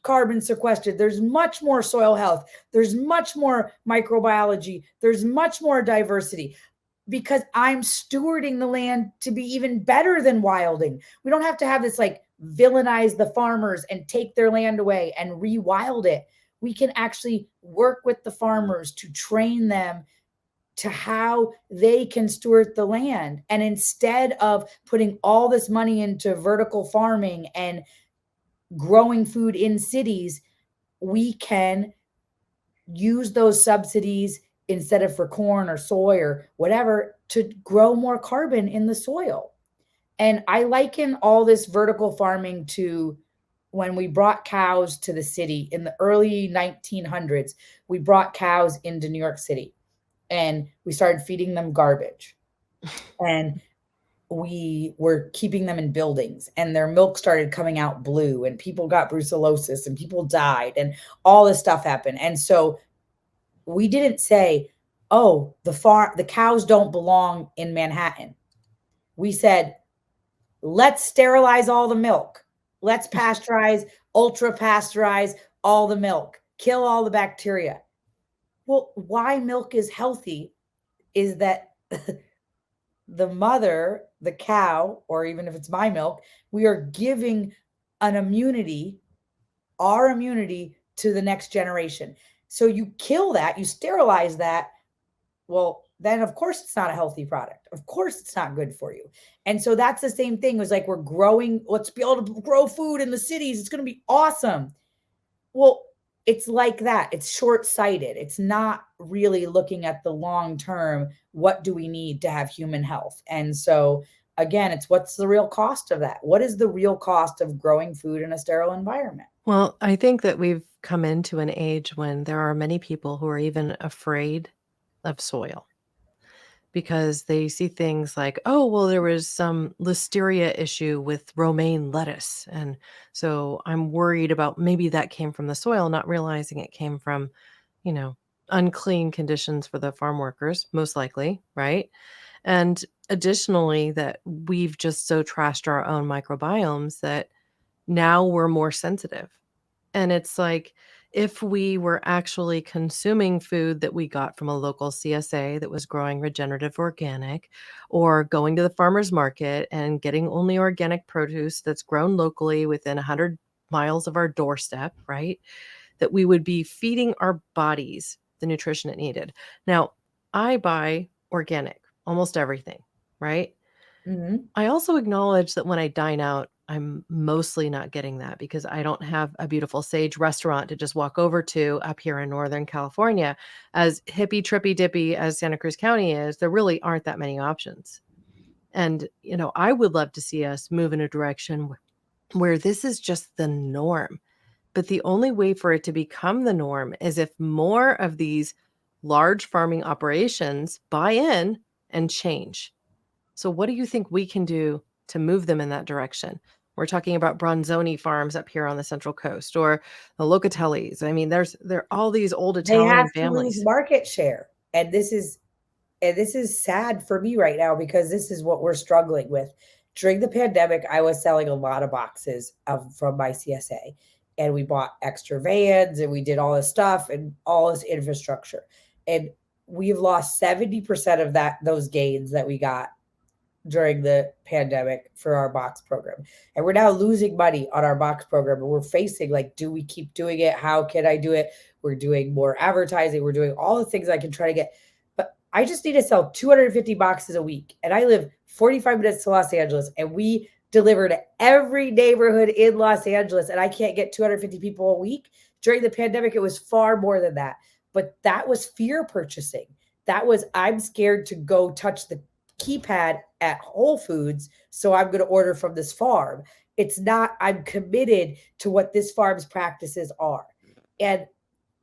carbon sequestered. There's much more soil health. There's much more microbiology. There's much more diversity, because I'm stewarding the land to be even better than wilding. We don't have to have this like villainize the farmers and take their land away and rewild it. We can actually work with the farmers to train them to how they can steward the land. And instead of putting all this money into vertical farming and growing food in cities, we can use those subsidies, instead of for corn or soy or whatever, to grow more carbon in the soil. And I liken all this vertical farming to when we brought cows to the city in the early 1900s. We brought cows into New York City and we started feeding them garbage. And we were keeping them in buildings and their milk started coming out blue and people got brucellosis and people died and all this stuff happened. And so we didn't say, oh, the cows don't belong in Manhattan. We said, let's sterilize all the milk. Let's pasteurize, ultra pasteurize all the milk, kill all the bacteria. Well, why milk is healthy is that the mother, the cow, or even if it's my milk, we are giving an immunity, our immunity to the next generation. So you kill that, you sterilize that. Well, then of course it's not a healthy product. Of course it's not good for you. And so that's the same thing. It was like we're growing, let's be able to grow food in the cities. It's going to be awesome. Well, it's like that. It's short-sighted. It's not really looking at the long term. What do we need to have human health? And so again, it's what's the real cost of that? What is the real cost of growing food in a sterile environment? Well, I think that we've come into an age when there are many people who are even afraid of soil because they see things like, oh, well, there was some listeria issue with romaine lettuce. And so I'm worried about maybe that came from the soil, not realizing it came from, you know, unclean conditions for the farm workers, most likely, right? And additionally, that we've just so trashed our own microbiomes that now we're more sensitive. And it's like if we were actually consuming food that we got from a local CSA that was growing regenerative organic, or going to the farmer's market and getting only organic produce that's grown locally within 100 miles of our doorstep, right? That we would be feeding our bodies the nutrition it needed. Now, I buy organic, almost everything, right? Mhm. I also acknowledge that when I dine out, I'm mostly not getting that because I don't have a beautiful sage restaurant to just walk over to up here in Northern California. As hippy, trippy, dippy as Santa Cruz County is, there really aren't that many options. And, I would love to see us move in a direction where this is just the norm. But the only way for it to become the norm is if more of these large farming operations buy in and change. So what do you think we can do to move them in that direction? We're talking about Bronzoni farms up here on the Central Coast or the Locatellis. I mean, there are all these old They have Italian to lose families. market share. And this is sad for me right now because this is what we're struggling with. During the pandemic, I was selling a lot of boxes from my CSA, and we bought extra vans and we did all this stuff and all this infrastructure. And we've lost 70% of those gains that we got during the pandemic for our box program. And we're now losing money on our box program. And we're facing like, do we keep doing it? How can I do it? We're doing more advertising. We're doing all the things I can try to get. But I just need to sell 250 boxes a week. And I live 45 minutes to Los Angeles and we deliver to every neighborhood in Los Angeles. And I can't get 250 people a week. During the pandemic, it was far more than that. But that was fear purchasing. That was, I'm scared to go touch the keypad at Whole Foods, so I'm going to order from this farm. It's not, I'm committed to what this farm's practices are. And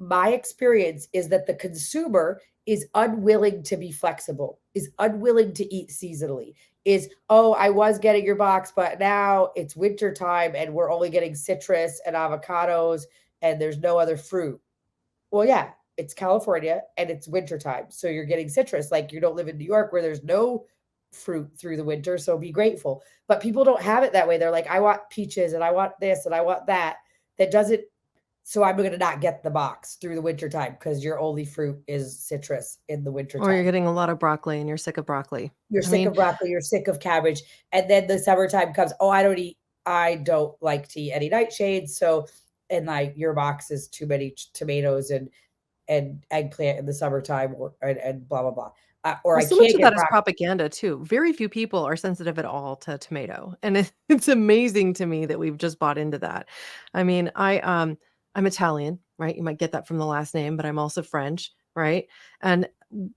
my experience is that the consumer is unwilling to be flexible, is unwilling to eat seasonally, is, oh, I was getting your box, but now it's winter time and we're only getting citrus and avocados and there's no other fruit. Well, yeah, it's California and it's wintertime. So you're getting citrus. Like you don't live in New York where there's no fruit through the winter. So be grateful. But people don't have it that way. They're like, I want peaches and I want this and I want that. That doesn't. So I'm going to not get the box through the wintertime because your only fruit is citrus in the Or you're wintertime. getting a lot of broccoli and you're sick of broccoli. You're I sick mean, of broccoli, you're sick of cabbage. And then the summertime comes. Oh, I don't like to eat any nightshades. So, and like your box is too many tomatoes and eggplant in the summertime and blah blah blah. Or well, I so much can't of get that is propaganda too. Very few people are sensitive at all to tomato, and it's amazing to me that we've just bought into that. I mean, I'm Italian, right? You might get that from the last name, but I'm also French, right? And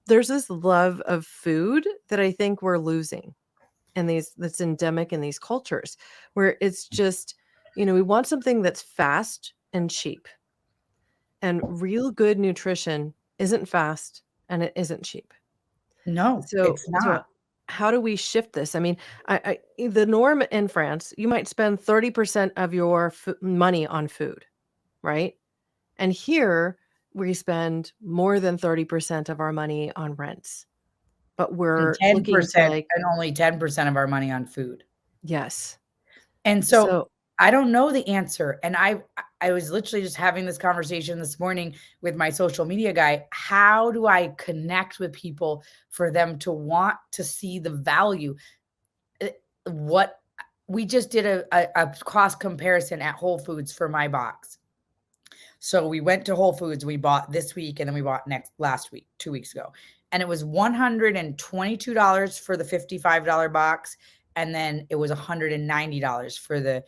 there's this love of food that I think we're losing. that's endemic in these cultures, where it's just, we want something that's fast and cheap. And real good nutrition isn't fast and it isn't cheap. No, So it's so not. how do we shift this? I mean, the norm in France, you might spend 30% of your money on food, right? And here we spend more than 30% of our money on rents. But And we're looking to 10% and only 10% of our money on food. yes. And so So I don't know the answer. And I was literally just having this conversation this morning with my social media guy. How do I connect with people for them to want to see the value? Uh, What we just did a cost comparison at Whole Foods for my box. So we went to Whole Foods, we bought this week, and then we bought last week, 2 weeks ago. And it was $122 for the $55 box. And then it was $190 for the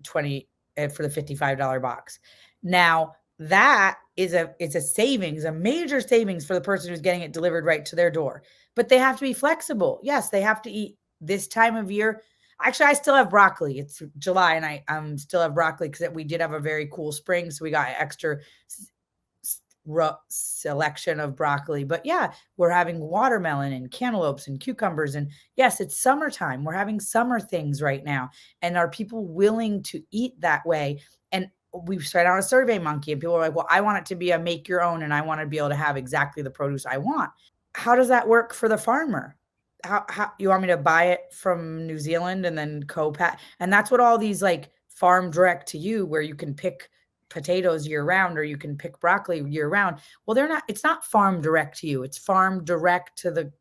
20 for the $55 box. Now that is it's a savings, a major savings for the person who's getting it delivered right to their door. But they have to be flexible. Yes, they have to eat this time of year. Actually, I still have broccoli. It's July, and I still have broccoli because we did have a very cool spring, so we got extra selection of broccoli. But yeah, we're having watermelon and cantaloupes and cucumbers. And yes, it's summertime. We're having summer things right now. And are people willing to eat that way? And we started on a Survey Monkey, and people are like, well, I want it to be a make your own, and I want to be able to have exactly the produce I want. How does that work for the farmer? How you want me to buy it from New Zealand and then co-pack? And that's what all these like farm direct to you, where you can pick potatoes year round or you can pick broccoli year round. Well, it's not farm direct to you. It's farm direct to the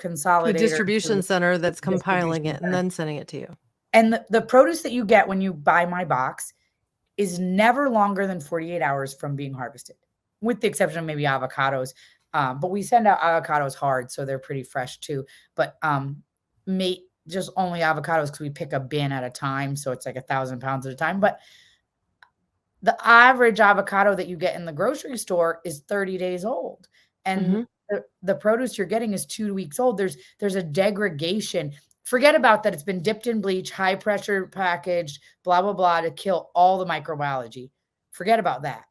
the consolidator, to distribution the center that's compiling distribution it and center. then sending it to you. And the produce that you get when you buy my box is never longer than 48 hours from being harvested, with the exception of maybe avocados. But we send out avocados hard, so they're pretty fresh too. But just only avocados because we pick a bin at a time, so it's like 1,000 pounds at a time. But the average avocado that you get in the grocery store is 30 days old. And Mhm. the produce you're getting is 2 weeks old. There's a degradation. Forget about that. It's been dipped in bleach, high pressure packaged, blah, blah, blah, to kill all the microbiology. Forget about that.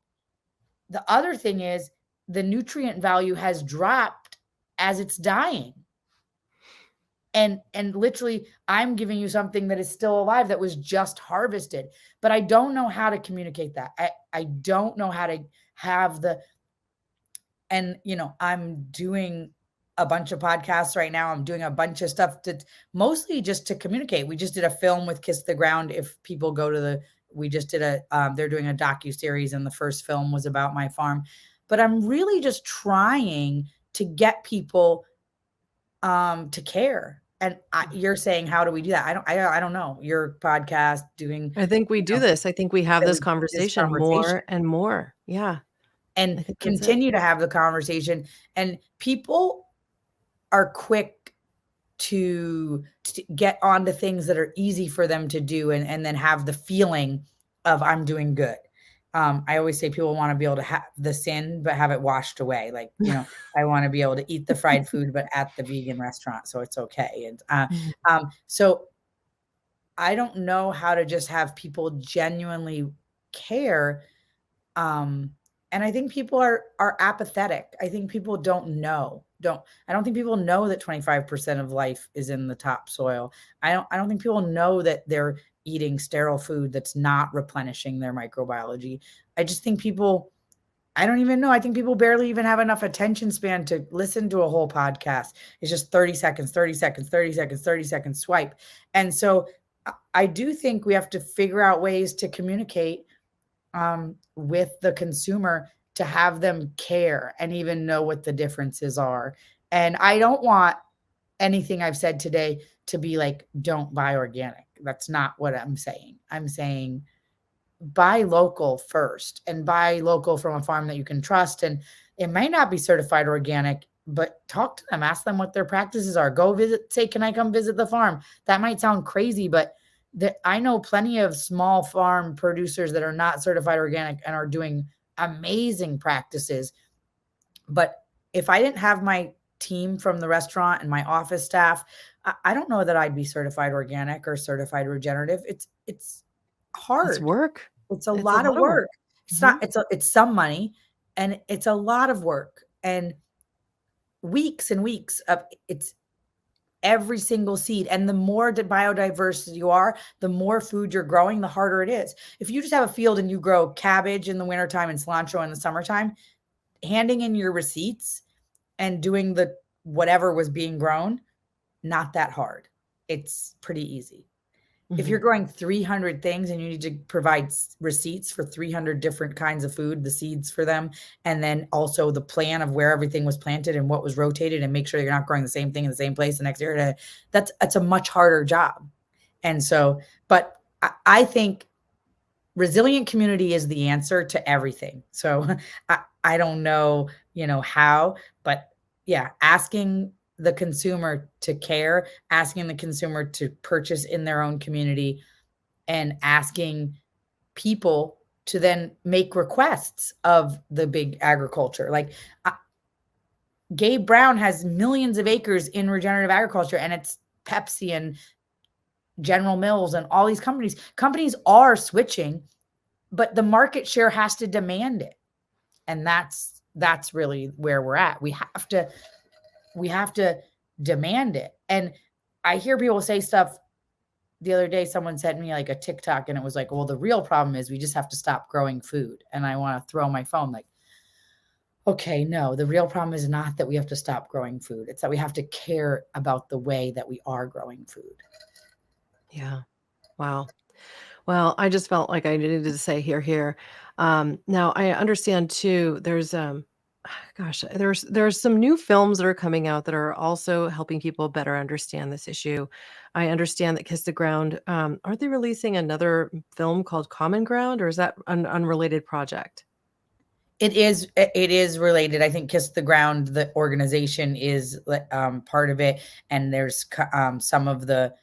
The other thing is the nutrient value has dropped as it's dying. And literally, I'm giving you something that is still alive that was just harvested, but I don't know how to communicate that. I don't know how to have and I'm doing a bunch of podcasts right now. I'm doing a bunch of stuff to mostly just to communicate. We just did a film with Kiss the Ground. If people go to we just did they're doing a docu-series, and the first film was about my farm. But I'm really just trying to get people to care. And you're saying, how do we do that? I don't know. Your podcast doing, I think we you do know, this. I think we have that this we do this conversation conversation more and more. Yeah, I and think that's it. continue to have the conversation. And people are quick to get onto things that are easy for them to do, and then have the feeling of I'm doing good. I always say people want to be able to have the sin, but have it washed away. Like, I want to be able to eat the fried food, but at the vegan restaurant, so it's okay. And Mhm. so I don't know how to just have people genuinely care. And I think people are apathetic. I think people don't know. I don't think people know that 25% of life is in the topsoil. I don't think people know that they're eating sterile food that's not replenishing their microbiology. I just think I don't even know. I think people barely even have enough attention span to listen to a whole podcast. It's just 30 seconds, 30 seconds, 30 seconds, 30 seconds swipe. And so I do think we have to figure out ways to communicate with the consumer to have them care and even know what the differences are. And I don't want anything I've said today to be like, don't buy organic. That's not what I'm saying. I'm saying buy local first, and buy local from a farm that you can trust. And it might not be certified organic, but talk to them, ask them what their practices are. Go visit, say, can I come visit the farm? That might sound crazy, but I know plenty of small farm producers that are not certified organic and are doing amazing practices. But if I didn't have my team from the restaurant and my office staff, I don't know that I'd be certified organic or certified regenerative. It's It's hard. work. It's a It's a lot of lot of work. work. It's Mhm. not it's some money, and it's a lot of work, and weeks and weeks of it's every single seed. And the more biodiverse you are, the more food you're growing, the harder it is. If you just have a field and you grow cabbage in the wintertime and cilantro in the summertime, handing in your receipts and doing the whatever was being grown, not that hard. It's pretty easy. If you're Mhm. growing 300 things and you need to provide receipts for 300 different kinds of food, the seeds for them, and then also the plan of where everything was planted and what was rotated, and make sure you're not growing the same thing in the same place the next year, that's a much harder job. And so, but I think resilient community is the answer to everything. So I don't know, how, but yeah, asking the consumer to care, asking the consumer to purchase in their own community, and asking people to then make requests of the big agriculture. Like Gabe Brown has millions of acres in regenerative agriculture, and it's Pepsi and General Mills and all these companies. Companies are switching, but the market share has to demand it. And that's really where we're at. We have to demand it. And I hear people say stuff. The other day, someone sent me like a TikTok, and it was like, well, the real problem is we just have to stop growing food. And I want to throw my phone like, okay, no, the real problem is not that we have to stop growing food. It's that we have to care about the way that we are growing food. Yeah. Wow. Well, I just felt like I needed to say here, here. Now I understand too, gosh, there's some new films that are coming out that are also helping people better understand this issue. I understand that Kiss the Ground, aren't they releasing another film called Common Ground, or is that an unrelated project? It is related. I think Kiss the Ground, the organization, is part of it, and there's some of the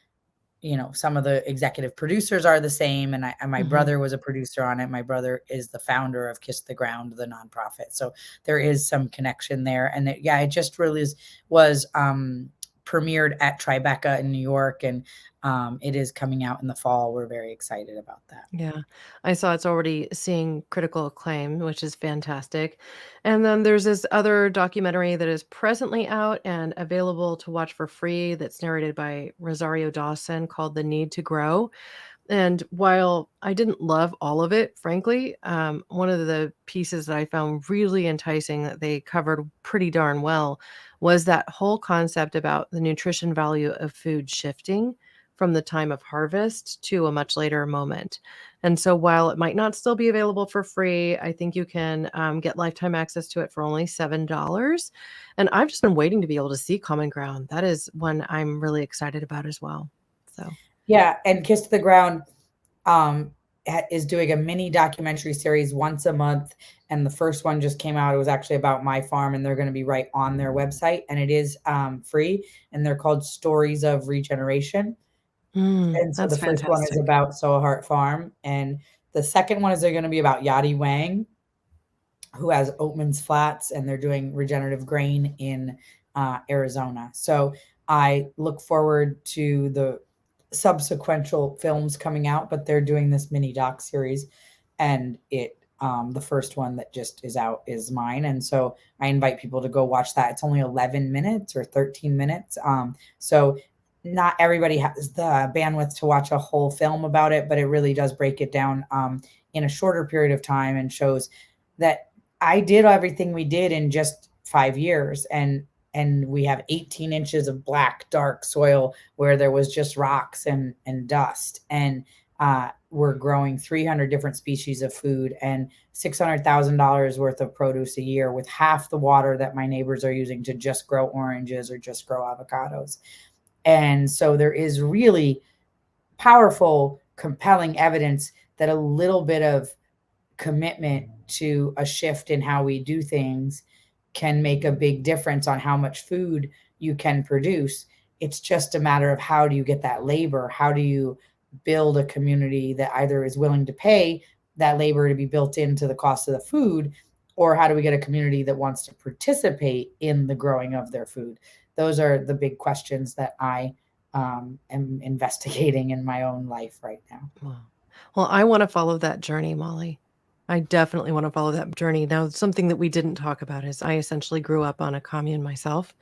executive producers are the same, and my Mhm. brother was a producer on it. My brother is the founder of Kiss the Ground, the nonprofit. So there is some connection there, and it just really was premiered at Tribeca in New York, and it is coming out in the fall. We're very excited about that. Yeah, I saw it's already seeing critical acclaim, which is fantastic. And then there's this other documentary that is presently out and available to watch for free that's narrated by Rosario Dawson called The Need to Grow. And while I didn't love all of it, frankly, one of the pieces that I found really enticing that they covered pretty darn well was that whole concept about the nutrition value of food shifting from the time of harvest to a much later moment. And so while it might not still be available for free, I think you can get lifetime access to it for only $7. And I've just been waiting to be able to see Common Ground. That is one I'm really excited about as well. So, Yeah, and Kiss the Ground um, is doing a mini documentary series once a month, and the first one just came out. It was actually about my farm, and they're going to be right on their website, and it is free, and they're called Stories of Regeneration. And so that's the first one is fantastic. about Sohart Farm, and the second one is they're going to be about Yadi Wang, who has Oatman's Flats, and they're doing regenerative grain in Arizona. So I look forward to the subsequent films coming out, but they're doing this mini doc series, and the first one that just is out is mine, and so I invite people to go watch that. It's only 11 minutes or 13 minutes, so not everybody has the bandwidth to watch a whole film about it, but it really does break it down in a shorter period of time, and shows that I did everything we did in just 5 years, and we have 18 inches of black, dark soil where there was just rocks and dust. And we're growing 300 different species of food and $600,000 worth of produce a year with half the water that my neighbors are using to just grow oranges or just grow avocados. And so there is really powerful, compelling evidence that a little bit of commitment to a shift in how we do things can make a big difference on how much food you can produce. It's just a matter of how do you get that labor? How do you build a community that either is willing to pay that labor to be built into the cost of the food, or how do we get a community that wants to participate in the growing of their food? Those are the big questions that I am investigating in my own life right now. Well, I want to follow that journey, Mollie. I definitely want to follow that journey. Now, something that we didn't talk about is I essentially grew up on a commune myself,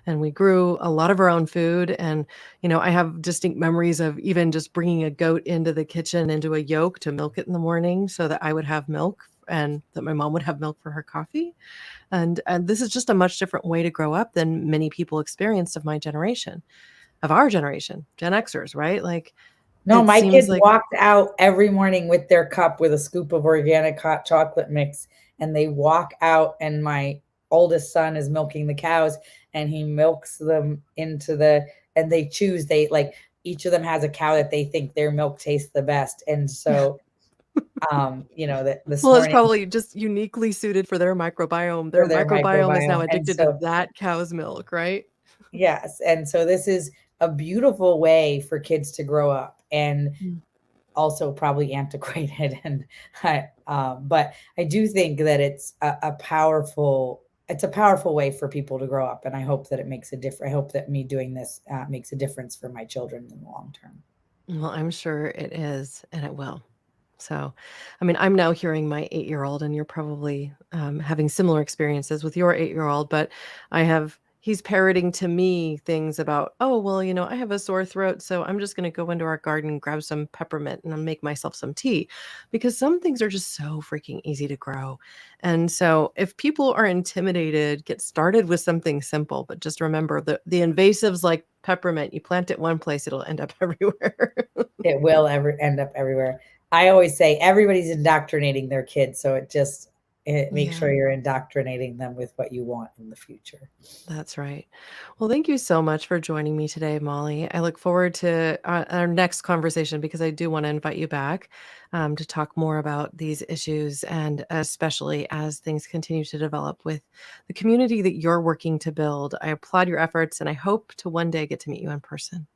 and we grew a lot of our own food. And, I have distinct memories of even just bringing a goat into the kitchen, into a yoke to milk it in the morning so that I would have milk and that my mom would have milk for her coffee. And this is just a much different way to grow up than many people experienced of my generation, of our generation, Gen Xers, right? Like, No, it my seems kids like, walked out every morning with their cup with a scoop of organic hot chocolate mix, and they walk out, and my oldest son is milking the cows, and he milks them and they choose, each of them has a cow that they think their milk tastes the best. And so, that this well, it's morning probably just uniquely suited for their microbiome. Their for their microbiome is now microbiome. And addicted to so, that cow's milk, right? yes. And so this is a beautiful way for kids to grow up, and Mm. also probably antiquated. And but I do think that it's a powerful way for people to grow up, and I hope that it makes a difference. I hope that me doing this makes a difference for my children in the long term. Well, I'm sure it is, and it will. So, I mean, I'm now hearing my 8-year-old, and you're probably having similar experiences with your 8-year-old, but he's parroting to me things about, oh, well, I have a sore throat, so I'm just going to go into our garden and grab some peppermint and I'll make myself some tea, because some things are just so freaking easy to grow. And so if people are intimidated, get started with something simple, but just remember the invasives like peppermint, you plant it one place, it'll end up everywhere. It will ever end up everywhere. I always say everybody's indoctrinating their kids, so make Yeah. sure you're indoctrinating them with what you want in the future. That's right. Well, thank you so much for joining me today, Mollie. I look forward to our next conversation, because I do want to invite you back to talk more about these issues, and especially as things continue to develop with the community that you're working to build. I applaud your efforts, and I hope to one day get to meet you in person.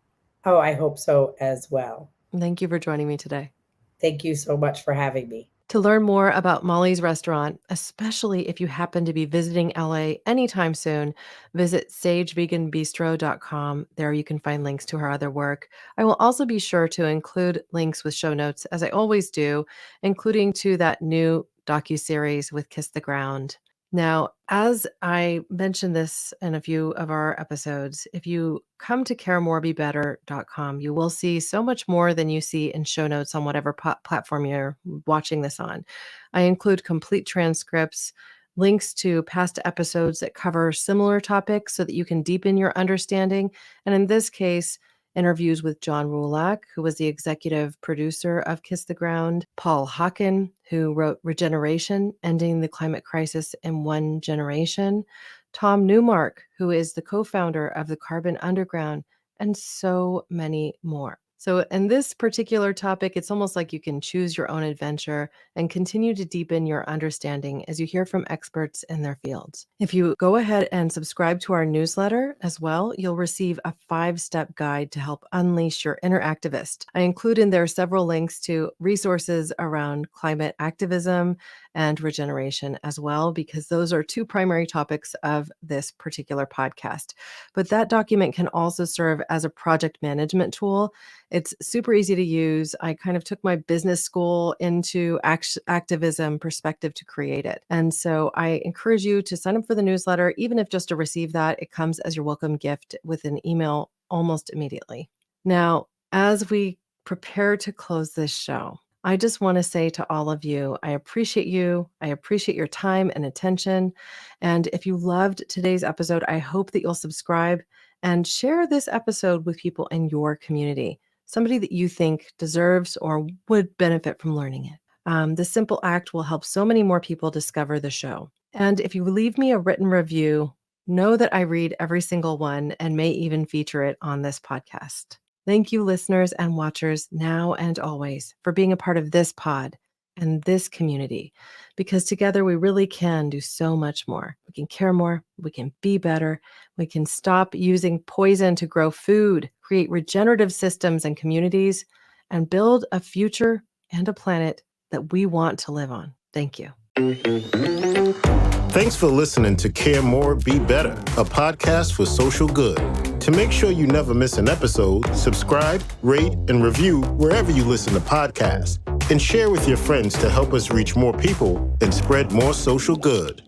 Oh, I hope so as well. Thank you for joining me today. Thank you so much for having me. To learn more about Mollie's restaurant, especially if you happen to be visiting LA anytime soon, visit sageveganbistro.com. There you can find links to her other work. I will also be sure to include links with show notes, as I always do, including to that new docuseries with Kiss the Ground. Now, as I mentioned this in a few of our episodes, if you come to caremorebebetter.com, you will see so much more than you see in show notes on whatever platform you're watching this on. I include complete transcripts, links to past episodes that cover similar topics so that you can deepen your understanding. And in this case, interviews with John Rulak, who was the executive producer of Kiss the Ground, Paul Hawken, who wrote Regeneration, Ending the Climate Crisis in One Generation, Tom Newmark, who is the co-founder of the Carbon Underground, and so many more. So in this particular topic, it's almost like you can choose your own adventure and continue to deepen your understanding as you hear from experts in their fields. If you go ahead and subscribe to our newsletter as well, you'll receive a 5-step guide to help unleash your inner activist. I include in there several links to resources around climate activism and regeneration as well, because those are 2 primary topics of this particular podcast. But that document can also serve as a project management tool. It's super easy to use. I kind of took my business school into activism perspective to create it. And so I encourage you to sign up for the newsletter, even if just to receive that. It comes as your welcome gift with an email almost immediately. Now, as we prepare to close this show, I just want to say to all of you, I appreciate you. I appreciate your time and attention. And if you loved today's episode, I hope that you'll subscribe and share this episode with people in your community, somebody that you think deserves or would benefit from learning it. This simple act will help so many more people discover the show. And if you leave me a written review, know that I read every single one and may even feature it on this podcast. Thank you, listeners and watchers, now and always, for being a part of this pod and this community, because together we really can do so much more. We can care more, we can be better, we can stop using poison to grow food, create regenerative systems and communities, and build a future and a planet that we want to live on. Thank you. Thanks for listening to Care More, Be Better, a podcast for social good. To make sure you never miss an episode, subscribe, rate, and review wherever you listen to podcasts, and share with your friends to help us reach more people and spread more social good.